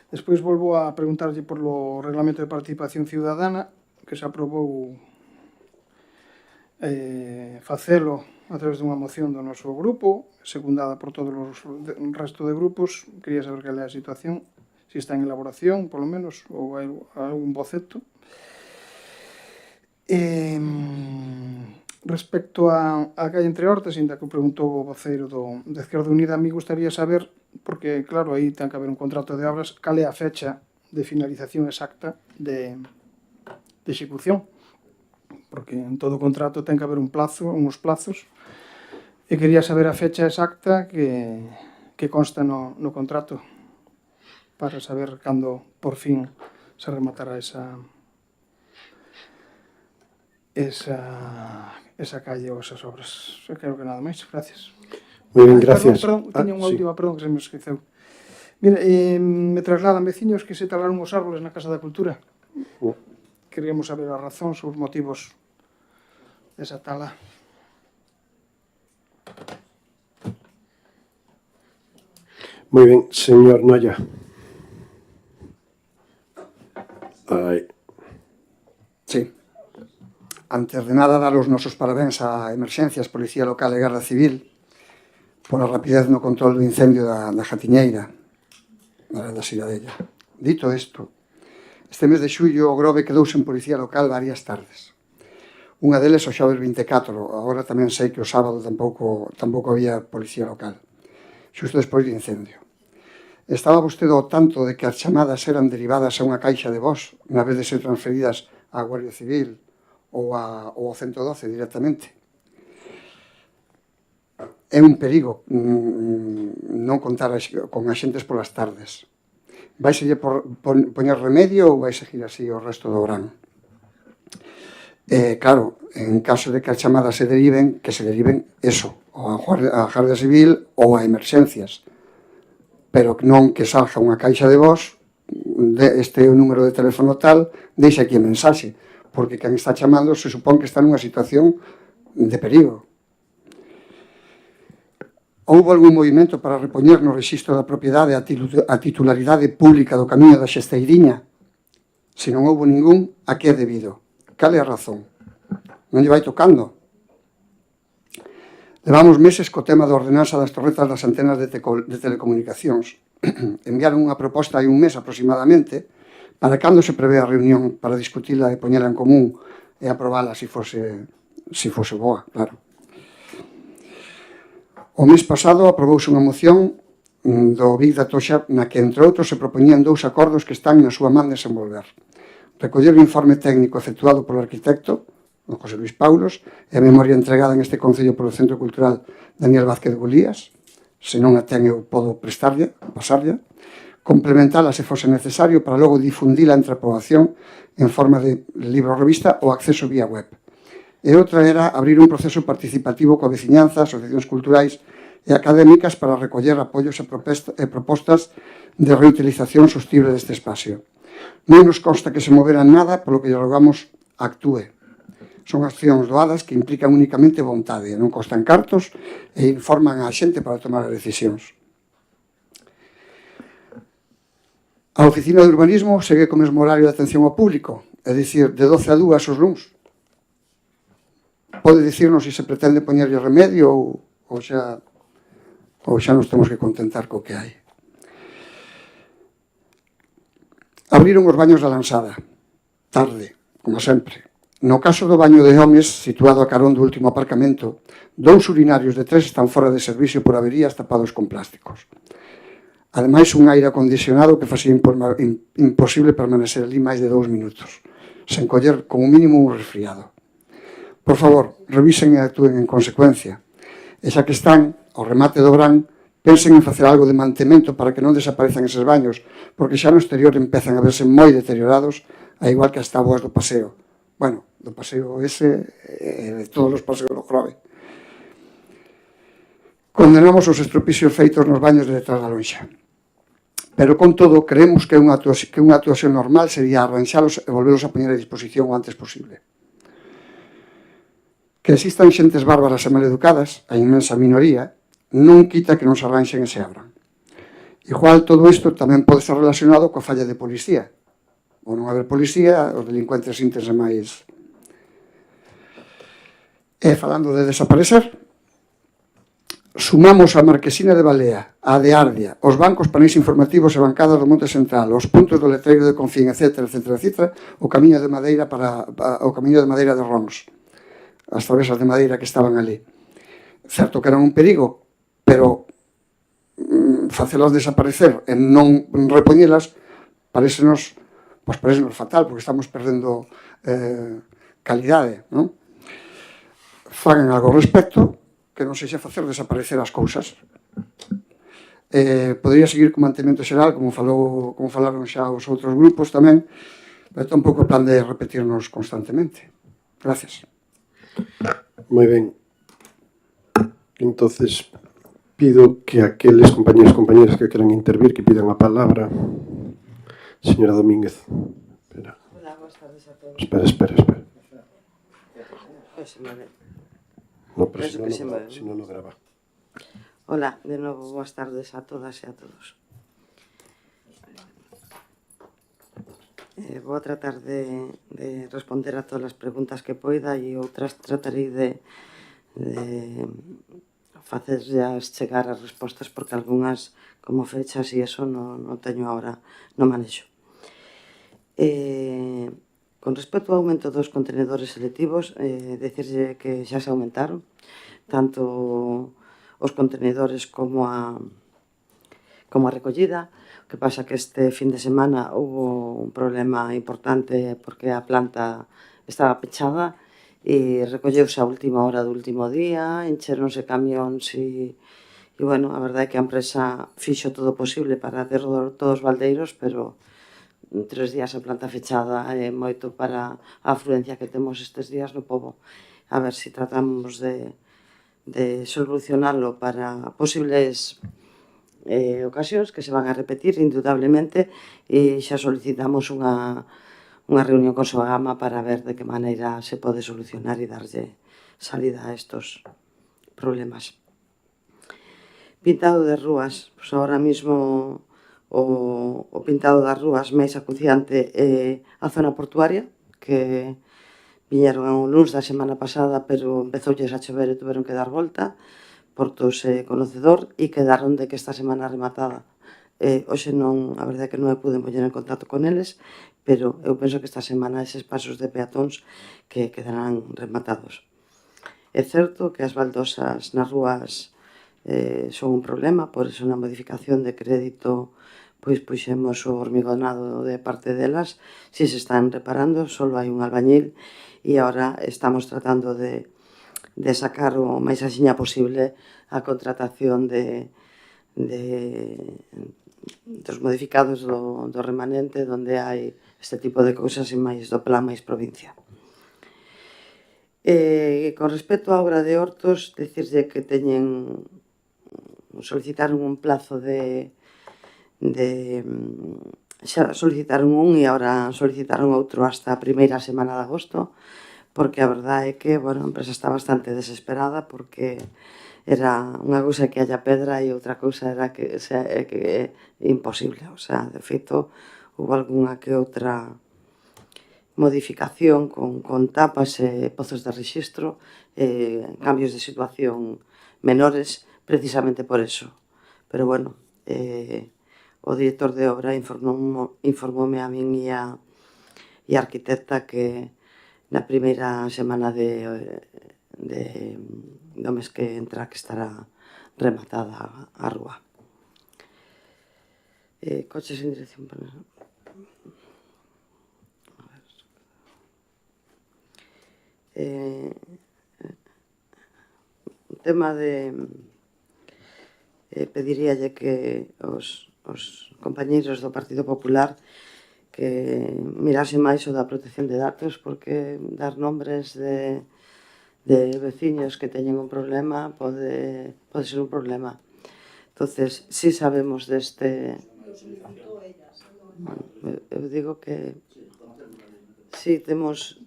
Speaker 3: Despois volvo a preguntarlle por o Reglamento de Participación Ciudadana, que se aprobou facelo a través dunha moción do noso grupo, secundada por todos os resto de grupos. Quería saber cal é a situación, se está en elaboración, polo menos, ou hai algún boceto. Respecto a calle Entre Hortas, ainda que o preguntou o voceiro de Izquierda Unida, a mí gustaría saber, porque, claro, aí ten que haber un contrato de obras, cal é a fecha de finalización exacta de execución, porque en todo contrato ten que haber uns plazos, e quería saber a fecha exacta que consta no contrato, para saber cando, por fin, se rematará esa calle ou esas obras. Creo que nada máis. Gracias.
Speaker 1: Moi ben, gracias.
Speaker 3: Perdón, teña unha última, perdón, que se me esqueceu. Mira, me trasladan veciños que se talaron os árboles na Casa da Cultura. Queríamos saber a razón, os motivos desa tala.
Speaker 1: Moi ben, señor Noia.
Speaker 4: Sí. Antes de nada, dar os nosos parabéns a Emerxencias, Policía Local e Garda Civil pola rapidez no control do incendio da Jatiñeira, da Cidadella. Dito isto, este mes de xullo o Grove quedou sen Policía Local varias tardes. Unha deles o xoves 24, agora tamén sei que o sábado tampouco había Policía Local, xusto despois do incendio. Estaba vostede ao tanto de que as chamadas eran derivadas a unha caixa de voz, unha vez de ser transferidas á Guardia Civil ou ao 112 directamente? É un perigo non contar con axentes polas tardes. Vaiselle poñer remedio ou vai seguir así o resto do verano? Claro, en caso de que as chamadas se deriven, que se deriven eso, ou a Garda Civil ou a emerxencias, pero non que salga unha caixa de voz, este é o número de teléfono tal, deixa aquí a mensaxe, porque quen está chamando se supón que está nunha situación de perigo. Houbo algún movimento para repoñer no rexistro da propiedade a titularidade pública do Camiño da Xesteiriña? Se non houbo ningún, a que é debido? Cal é a razón? Non lle vai tocando. Levamos meses co tema da ordenanza das torretas das antenas de telecomunicacións. Enviaron unha proposta hai un mes aproximadamente para cando se prevé a reunión para discutila e poñela en común e aprobala se fose boa, claro. O mes pasado aprobouse unha moción do BIC da Toxa na que, entre outros, se propoñían 2 acordos que están na súa man desenvolver. Recoller o informe técnico efectuado polo arquitecto, o José Luis Paulos, e a memoria entregada en este Concello polo Centro Cultural Daniel Vázquez Golías, se non a ten eu podo pasarlla, complementala se fose necesario para logo difundila entre a poboación en forma de libro ou revista ou acceso vía web. E outra era abrir un proceso participativo coa veciñanza, asociacións culturais e académicas para recoller apoios e propostas de reutilización sostible deste espacio. Non nos consta que se movera nada, polo que lle rogamos actúe. Son accións doadas que implican únicamente vontade, non costan cartos e informan a xente para tomar as decisións. A Oficina de Urbanismo segue co mesmo horario de atención ao público, é dicir, de 12 a 2 os luns. Pode dicirnos se se pretende poñerlle remedio ou xa nos temos que contentar co que hai. Abriron os baños da Lanzada, tarde, como sempre. No caso do baño de homes, situado a carón do último aparcamento, 2 urinarios de 3 están fora de servicio por averías tapados con plásticos. Ademais, un aire acondicionado que facía imposible permanecer ali máis de 2 minutos, sen coller como mínimo un resfriado. Por favor, revisen e actúen en consecuencia. E xa que están, ao remate do verán, pensen en facer algo de mantemento para que non desaparezan eses baños, porque xa no exterior empezan a verse moi deteriorados, a igual que as táboas do paseo. Bueno, do paseo ese e de todos os paseos do Grove. Condenamos os estropicios feitos nos baños de detrás da lonxa. Pero, con todo, creemos que unha actuación normal sería arranxalos e volveros a poñer a disposición o antes posible. Que existan xentes bárbaras e maleducadas, a inmensa minoría, non quita que non se arranxen e se abran. Igual, todo isto tamén pode estar relacionado coa falla de policía. Ou non haber policía, os delincuentes síntense máis. E falando de desaparecer, sumamos a Marquesina de Balea, a de Ardia, os bancos, paneis informativos e bancadas do Monte Central, os puntos do letreiro de Confín, etc., o camiño de madeira de Rons, as travesas de madeira que estaban ali. Certo que eran un perigo, pero facelas desaparecer e non repoñelas parecenos fatal, porque estamos perdendo calidade, non? Fagan algo ao respecto, que non sexa facer desaparecer as cousas. Podría seguir co mantemento xeral, como falaron xa os outros grupos tamén, pero tampouco plan de repetirnos constantemente. Gracias.
Speaker 1: Moi ben. Entonces, pido que aqueles compañeros e compañeras que queran intervir, que pidan a palabra. Señora Domínguez.
Speaker 9: Hola, boas tardes a todos.
Speaker 1: Espera. No, pero si non grava.
Speaker 9: Hola, de novo, boas tardes a todas e a todos. Vou a tratar de responder a todas as preguntas que poida e outras tratarei de facerllas chegar as respostas porque algunhas, como fechas e eso, non teño agora no manexo. Con respecto ao aumento dos contenedores selectivos, decirlle que xa se aumentaron, tanto os contenedores como a recollida. O que pasa que este fin de semana hubo un problema importante porque a planta estaba pechada e recolleuse a última hora do último día, encheronse camións e bueno, a verdade é que a empresa fixo todo o posible para ter todos os baldeiros, pero 3 días a planta fechada é moito para a afluencia que temos estes días no pobo. A ver se tratamos de solucionarlo para posibles ocasións que se van a repetir indudablemente, e xa solicitamos unha reunión con Sogama para ver de que maneira se pode solucionar e darlle salida a estos problemas. Pintado de rúas, pois agora mismo o pintado das rúas máis acuciante é a zona portuaria, que viñeron un luns da semana pasada, pero empezoulles a chover e tuveron que dar volta, Portos e Conocedor, e quedaron de que esta semana rematada. Hoxe non, a verdade é que non me pude poñer en contacto con eles, pero eu penso que esta semana eses pasos de peatóns que quedarán rematados. É certo que as baldosas nas rúas son un problema, por iso na modificación de crédito pois puxemos o hormigonado de parte delas, si se están reparando, só hai un albañil, e agora estamos tratando de sacar o máis axiña posible a contratación dos modificados do remanente, onde hai este tipo de cousas e máis do plan máis provincia. Con respecto á obra de Hortos, dicirlle que solicitaron un plazo xa solicitaron un e agora solicitaron outro hasta a primeira semana de agosto, porque a verdade é que, bueno, a empresa está bastante desesperada porque era unha cousa que haya pedra e outra cousa era que é imposible, o sea, de feito, houve algunha que outra modificación con tapas e pozos de rexistro, cambios de situación menores, precisamente por eso. Pero, bueno, o director de obra informoume a min e a arquitecta que na primeira semana do mes que entra que estará rematada a rúa. Coches en dirección para... O tema de... pediríalle que os compañeiros do Partido Popular que mirase máis o da protección de datos, porque dar nombres de veciños que teñen un problema pode ser un problema. Entonces, si sabemos deste... Bueno, eu digo que si temos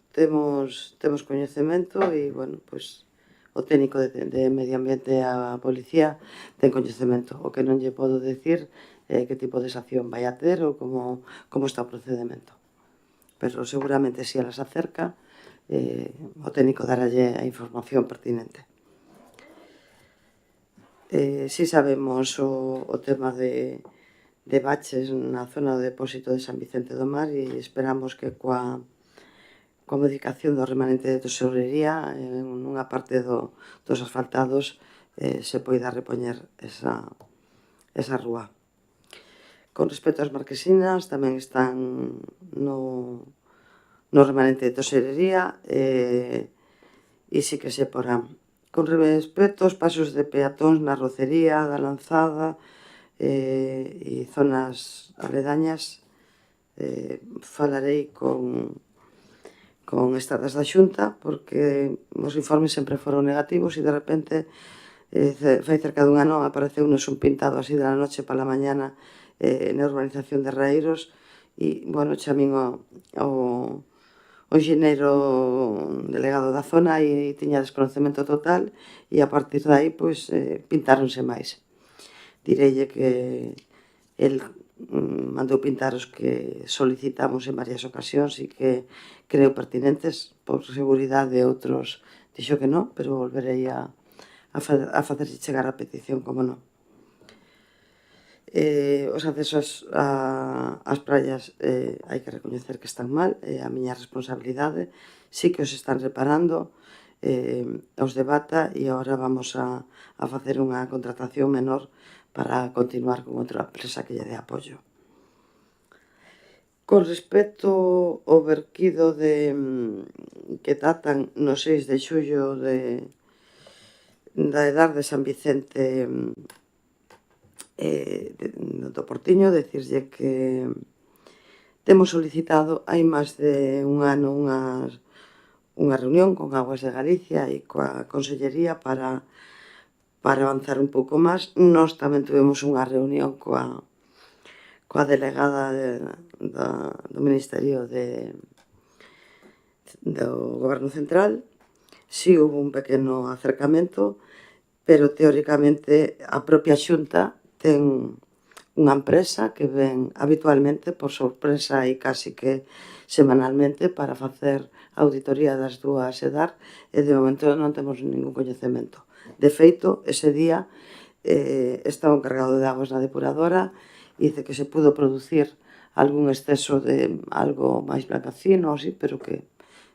Speaker 9: coñecemento e, bueno, pois o técnico de Medio Ambiente e a Policía ten coñecemento. O que non lle podo decir que tipo de sanción vai a ter ou como está o procedemento. Pero seguramente se elas acerca, o técnico daralle a información pertinente. Si sabemos o tema de baches na zona do depósito de San Vicente do Mar e esperamos que coa modificación do remanente de tesorería nunha parte dos asfaltados se poida repoñer esa rúa. Con respecto ás marquesinas, tamén están no remanente de tesorería e sí que se porán. Con respecto aos pasos de peatóns na Rocería, da Lanzada e zonas aledañas, falarei con Estradas da Xunta, porque os informes sempre foron negativos e de repente fai cerca dun ano apareceunos un pintado así de la noche para la mañana na urbanización de Raíros e, bueno, chamín o enxeñeiro delegado da zona e tiña desconocemento total e a partir de aí, pois, pintáronse máis. Direille que el mandou pintar os que solicitamos en varias ocasións e que creo pertinentes por seguridade de outros. Dixo que non, pero volverei a facerse chegar a petición, como non. Os accesos ás praias hai que recoñecer que están mal, é a miña responsabilidade. Sí que os están reparando os de Bata e agora vamos a facer unha contratación menor para continuar con outra empresa que lle dé apoio. Con respecto ao verquido que datan no 6 de xullo da edad de San Vicente do Portiño, decirlle que Temos solicitado hai máis de un ano unha reunión con Aguas de Galicia e coa Consellería para avanzar un pouco máis. Nós tamén tuvemos unha reunión coa delegada do Ministerio do Goberno Central. Si houve un pequeno acercamento, pero teóricamente a propia Xunta ten unha empresa que ven habitualmente por sorpresa e casi que semanalmente para facer auditoría das dúas EDAR e de momento non temos ningún coñecemento. De feito, ese día estaba encargado de aguas na depuradora e dice que se pudo producir algún exceso de algo máis blancacino, así, pero que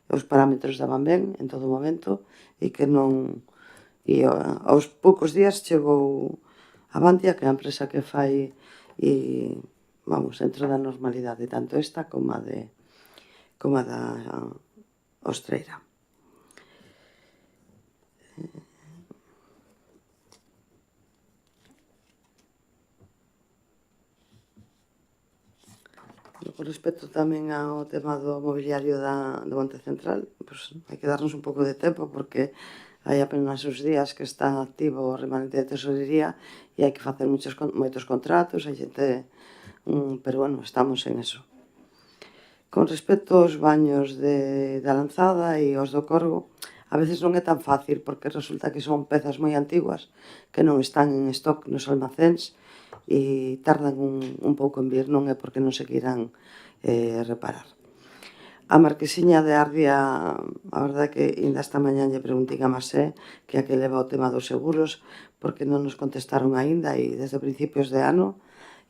Speaker 9: os parámetros daban ben en todo momento e que non... E aos poucos días chegou Avantia, que é a empresa que fai e, vamos, dentro da normalidade, tanto esta como a da Ostreira. Con respecto tamén ao tema do mobiliario do Monte Central, pues, hai que darnos un pouco de tempo porque hai apenas uns días que está activo o remanente de tesorería e hai que facer moitos contratos, hai xente, pero bueno, estamos en eso. Con respecto aos baños da Lanzada e os do Corgo, a veces non é tan fácil porque resulta que son pezas moi antiguas que non están en stock nos almacéns e tardan un pouco en vir, non é porque non se queiran reparar. A marquesiña de Ardia, a verdade que ainda esta mañá lle preguntei a Masé que a que leva o tema dos seguros porque non nos contestaron aínda e desde principios de ano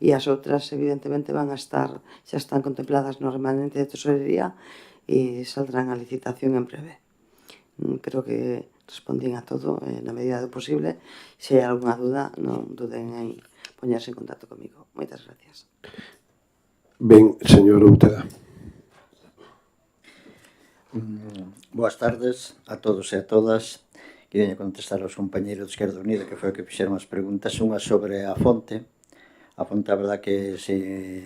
Speaker 9: e as outras evidentemente van a estar, xa están contempladas no remanente de tesorería e saldrán a licitación en breve. Creo que respondín a todo na medida do posible. Se hai alguna duda, non duden en poñerse en contacto comigo. Moitas gracias.
Speaker 1: Ben, señor Outeda.
Speaker 10: Boas tardes a todos e a todas. Queria contestar aos compañeiros de Esquerda Unida que foi o que fixeron as preguntas. Unha sobre a fonte. A fonte, a verdad, que se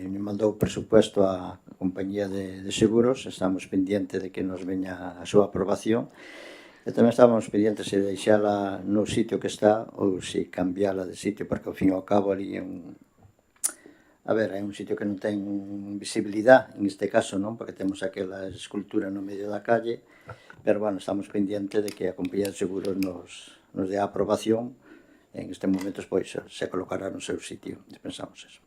Speaker 10: me mandou o presupuesto a compañía de seguros. Estamos pendientes de que nos veña a súa aprobación. E tamén estábamos pendientes se deixala no sitio que está ou se cambiala de sitio, porque ao fin e ao cabo ali é un... A ver, é un sitio que non ten visibilidade, en este caso, non? Porque temos aquela escultura no medio da calle, pero, bueno, estamos pendientes de que a compañía de seguros nos dé a aprobación. En este momento, pois, se colocará no seu sitio, pensamos eso.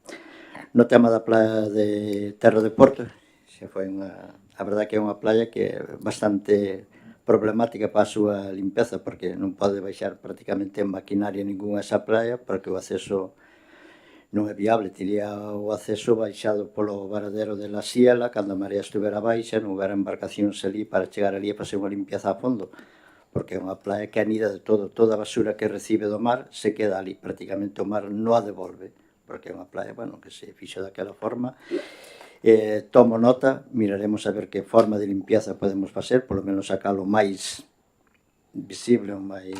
Speaker 10: No tema da playa de Terra de Porto, xa foi unha... A verdade que é unha playa que é bastante problemática para a súa limpeza, porque non pode baixar prácticamente en maquinaria ninguna esa playa, porque o acceso non é viable, tiría o acceso baixado polo varadero de la Siela, cando a marea estuvera baixa, non houbera embarcacións ali para chegar ali e facer unha limpieza a fondo, porque é unha playa que anida de todo, toda a basura que recibe do mar se queda ali, prácticamente o mar non a devolve, porque é unha playa, bueno, que se fixo daquela forma. Tomo nota, miraremos a ver que forma de limpieza podemos facer, polo menos sacalo máis visible, máis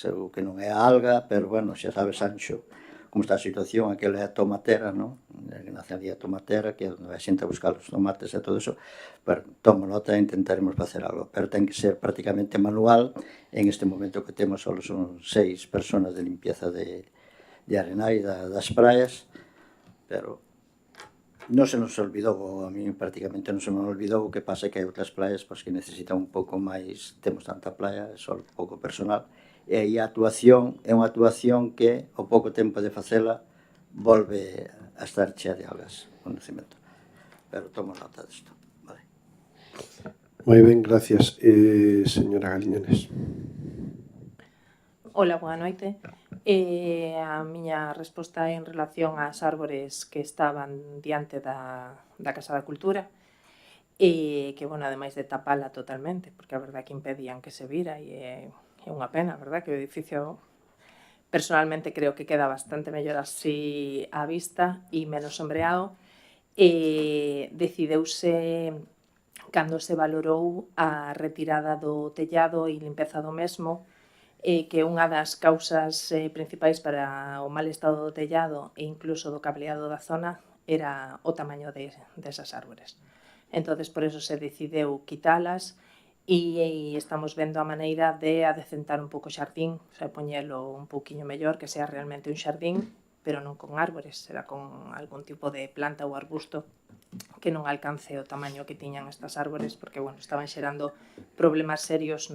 Speaker 10: o que non é a alga, pero, bueno, xa sabes, Sancho, como está a situación, aquela é a tomatera, non? Que nace ali a tomatera, que é onde a xente a buscar os tomates e todo eso. Pero tomo nota e intentaremos facer algo. Pero ten que ser prácticamente manual. En este momento que temos só son 6 personas de limpieza de arenai das praias, pero non se nos olvidou, a mí prácticamente non se me olvidou. O que pasa é que hai outras praias que necesitan un pouco máis, temos tanta playa, só pouco personal. E aí a actuación é unha actuación que, ao pouco tempo de facela, volve a estar chea de algas, conocimento. Pero tomo nota disto. Vale.
Speaker 1: Moi ben, gracias. Señora Galiñanes.
Speaker 11: Hola, boa noite. A miña resposta é en relación ás árbores que estaban diante da Casa da Cultura e que, bueno, ademais de tapala totalmente, porque a verdade que impedían que se vira e é unha pena, verdad, que o edificio personalmente creo que queda bastante mellor así á vista e menos sombreado. Decideuse, cando se valorou a retirada do tellado e limpeza do mesmo, que unha das causas principais para o mal estado do tellado e incluso do cableado da zona era o tamaño desas árbores. Entonces, por eso se decideu quitalas e estamos vendo a maneira de adecentar un pouco o xardín, o sea, poñelo un pouquiño mellor, que sea realmente un xardín, pero non con árbores, será con algún tipo de planta ou arbusto que non alcance o tamaño que tiñan estas árbores, porque, bueno, estaban xerando problemas serios,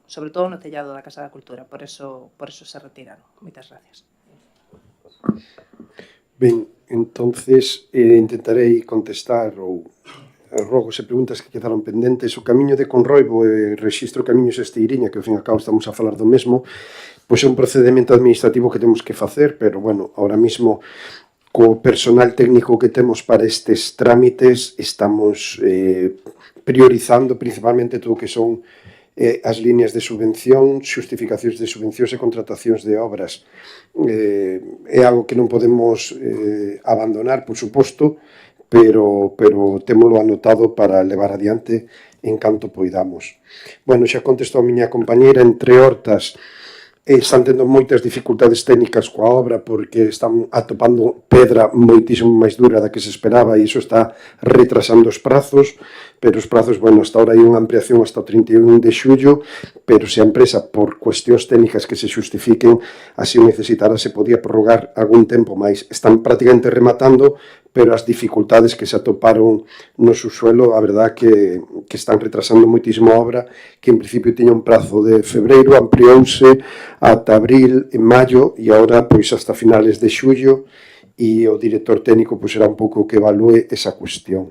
Speaker 11: sobre todo no tellado da Casa da Cultura, por eso se retiraron. Moitas gracias.
Speaker 1: Ben, entonces intentarei contestar ou rogos e preguntas que quedaron pendentes. O camiño de Conroibo e Rexistro Camiños Esteiriña, que ao fin e ao cabo estamos a falar do mesmo, pois é un procedimento administrativo que temos que facer, pero, bueno, ahora mismo co personal técnico que temos para estes trámites estamos priorizando principalmente todo o que son as líneas de subvención, xustificacións de subvencións e contratacións de obras. É algo que non podemos abandonar, por suposto, pero témolo anotado para levar adiante en canto poidamos. Bueno, xa contestou a miña compañeira, entre hortas, están tendo moitas dificultades técnicas coa obra porque están atopando pedra moitísimo máis dura da que se esperaba e iso está retrasando os prazos, pero os prazos, bueno, hasta ahora hai unha ampliación hasta o 31 de xullo, pero se a empresa, por cuestións técnicas que se xustifiquen, así o necesitara, se podía prorrogar algún tempo máis. Están prácticamente rematando, pero as dificultades que se atoparon no subsuelo, a verdad que están retrasando moitísimo a obra, que en principio tiña un prazo de febreiro, ampliouse ata abril, en maio, e agora pois hasta finales de xullo, e o director técnico pois será un pouco que evalúe esa cuestión.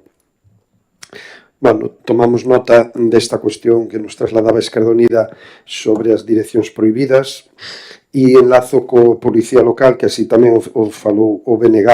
Speaker 1: Bueno, tomamos nota desta cuestión que nos trasladaba Esquerda Unida sobre as direccións prohibidas e enlazo co policía local, que así tamén o falou o BNG.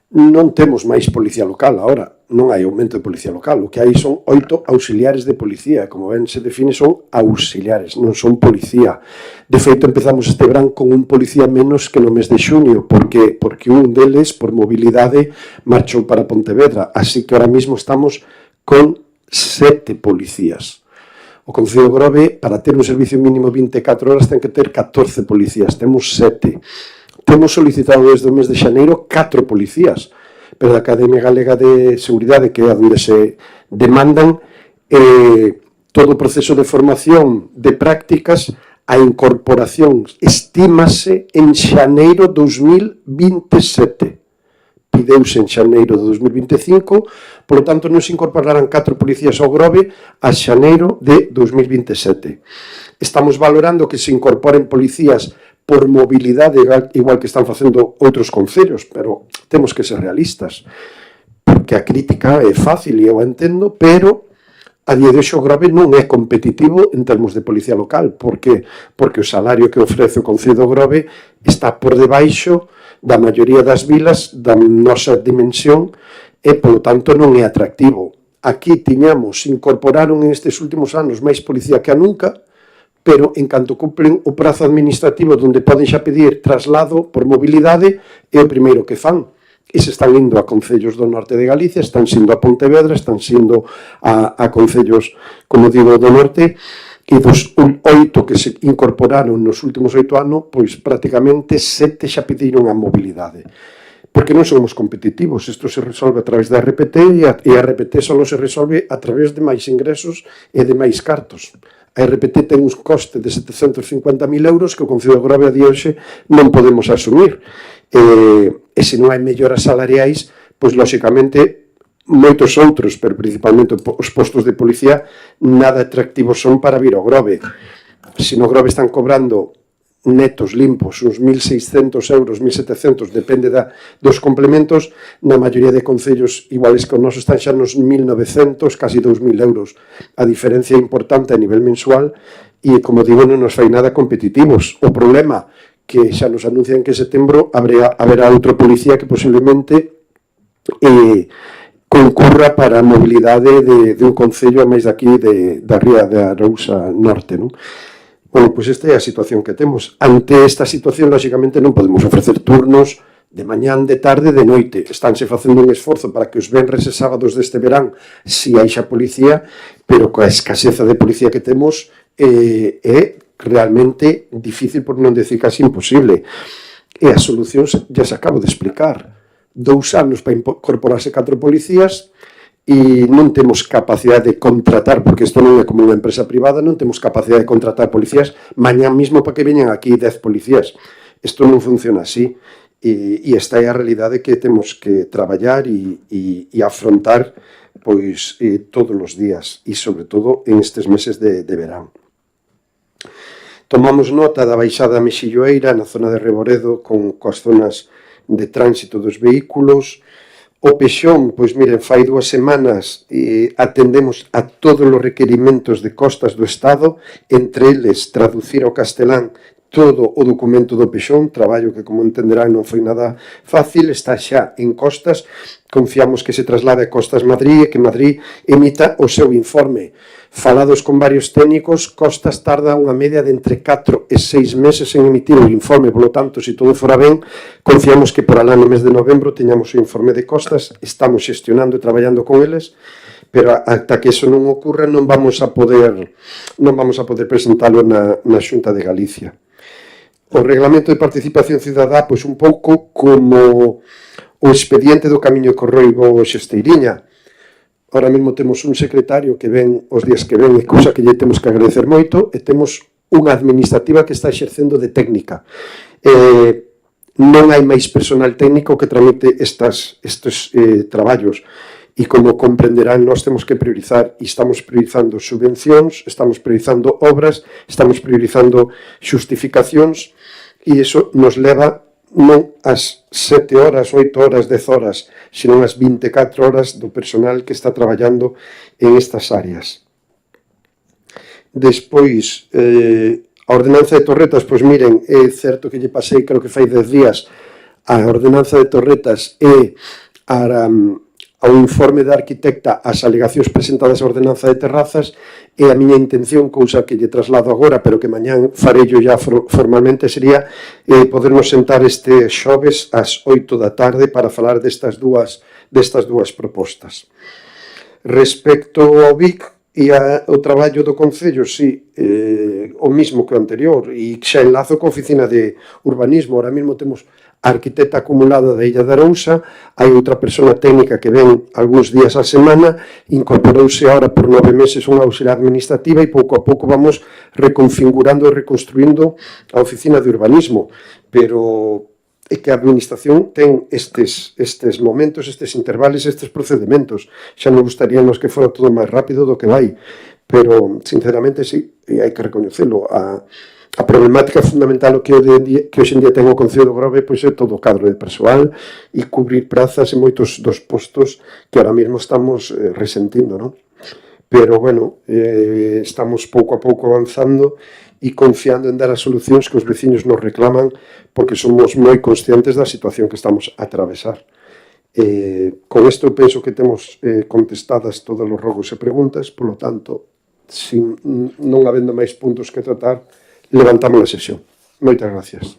Speaker 1: Non temos máis policía local agora, non hai aumento de policía local, o que hai son 8 auxiliares de policía, como ben se define son auxiliares, non son policía. De feito, empezamos este verán con un policía menos que no mes de xunio, porque un deles, por mobilidade, marchou para Pontevedra, así que ahora mismo estamos con 7 policías. O Concello de Grove, para ter un servicio mínimo 24 horas, ten que ter 14 policías, temos 7. Temos solicitado desde o mes de xaneiro 4 policías, pero da Academia Galega de Seguridade, que é onde se demandan todo o proceso de formación de prácticas, a incorporación estímase en xaneiro 2027. Pideuse en xaneiro de 2025, polo tanto non se incorporarán 4 policías ao Grove a xaneiro de 2027. Estamos valorando que se incorporen policías por mobilidade, igual que están facendo outros concellos, pero temos que ser realistas, porque a crítica é fácil e eu a entendo, pero a día de hoxe o Grove non é competitivo en termos de policía local. Por que? Porque o salario que ofrece o Concello do Grove está por debaixo da maioría das vilas da nosa dimensión e, polo tanto, non é atractivo. Aquí tiñamos, incorporaron en estes últimos anos máis policía que a nunca, pero en canto cumplen o prazo administrativo onde poden xa pedir traslado por mobilidade, é o primeiro que fan. E se están indo a concellos do norte de Galicia, están indo a Pontevedra, están indo a concellos, como digo, do norte, e dos 8 que se incorporaron nos últimos 8 anos, pois prácticamente 7 xa pediron a mobilidade. Porque non somos competitivos, isto se resolve a través da RPT e a RPT só se resolve a través de máis ingresos e de máis cartos. A RPT ten un coste de 750.000 euros que o Concello de Grove a día hoxe non podemos asumir. E se non hai melloras salariais, pois, lóxicamente, moitos outros, pero principalmente os postos de policía, nada atractivos son para vir ao Grove. Se no Grove están cobrando netos limpos, uns 1.600 euros, 1.700, depende dos complementos, na maioría de concellos iguales que o noso están xa nos 1.900, casi 2.000 euros. A diferencia é importante a nivel mensual e, como digo, non nos fai nada competitivos. O problema que xa nos anuncian que en setembro haberá outro policía que posiblemente concurra para a mobilidade de un concello a máis daqui da Ría da Arousa Norte, non? Bueno, pois esta é a situación que temos. Ante esta situación, lóxicamente, non podemos ofrecer turnos de mañán, de tarde, de noite. Estánse facendo un esforzo para que os venres e sábados deste verán si hai xa policía, pero coa escaseza de policía que temos é realmente difícil, por non decir casi imposible. E as solucións já se acabo de explicar. 2 anos para incorporarse 4 policías e non temos capacidade de contratar, porque isto non é como unha empresa privada, non temos capacidade de contratar policías mañá mismo para que veñan aquí 10 policías. Isto non funciona así. E esta é a realidade que temos que traballar e afrontar pois todos os días e sobre todo en estes meses de verán. Tomamos nota da baixada mexilloeira na zona de Reboredo coas zonas de tránsito dos vehículos. O Pexón, pois miren, fai 2 semanas atendemos a todos os requerimentos de costas do Estado, entre eles traducir ao castelán todo o documento do Pexón, traballo que, como entenderán, non foi nada fácil, está xa en Costas, confiamos que se traslade a Costas Madrid e que Madrid emita o seu informe. Falados con varios técnicos, Costas tarda unha media de entre 4 e 6 meses en emitir o informe, polo tanto, se todo fora ben, confiamos que por alá no mes de novembro teñamos o informe de Costas, estamos xestionando e traballando con eles, pero ata que eso non ocurra non vamos a poder presentalo na Xunta de Galicia. O Reglamento de Participación Cidadá, pois un pouco como o expediente do Camiño Corroibo Xesteiriña. Ahora mesmo temos un secretario que ven os días que ven, e cousa que lle temos que agradecer moito, e temos unha administrativa que está exercendo de técnica. Non hai máis personal técnico que tramite estes traballos. E como comprenderán, nós temos que priorizar, e estamos priorizando subvencións, estamos priorizando obras, estamos priorizando xustificacións, e iso nos leva non as 7 horas, 8 horas, 10 horas, senón as 24 horas do personal que está traballando en estas áreas. Despois, a ordenanza de Torretas, pois miren, é certo que lle pasei, creo que fai 10 días, a ordenanza de Torretas é ao informe da arquitecta as alegacións presentadas á ordenanza de terrazas e a miña intención, cousa que lle traslado agora, pero que mañán farello ya formalmente, sería podernos sentar este xoves ás 8 da tarde para falar destas dúas propostas. Respecto ao BIC e ao traballo do Concello, sí, o mismo que o anterior, e xa enlazo coa oficina de urbanismo. Ahora mesmo temos a arquitecta acumulada da Illa de Arousa, hai outra persona técnica que ven algúns días a semana, incorporouse ahora por 9 meses unha auxiliar administrativa e pouco a pouco vamos reconfigurando e reconstruindo a oficina de urbanismo, pero é que a administración ten estes momentos, estes intervalos, estes procedementos. Xa non gustaríanos que fora todo máis rápido do que vai, pero sinceramente sí, hai que recoñecelo. A problemática fundamental que hoxe en día ten o Concello do Grove pois é todo o cadro de persoal e cubrir prazas en moitos dos postos que ahora mesmo estamos resentindo, non? Pero, bueno, estamos pouco a pouco avanzando e confiando en dar as solucións que os veciños nos reclaman, porque somos moi conscientes da situación que estamos a atravesar. Con isto penso que temos contestadas todos os rogos e preguntas, polo tanto, non habendo máis puntos que tratar, levantamos a sesión. Moitas gracias.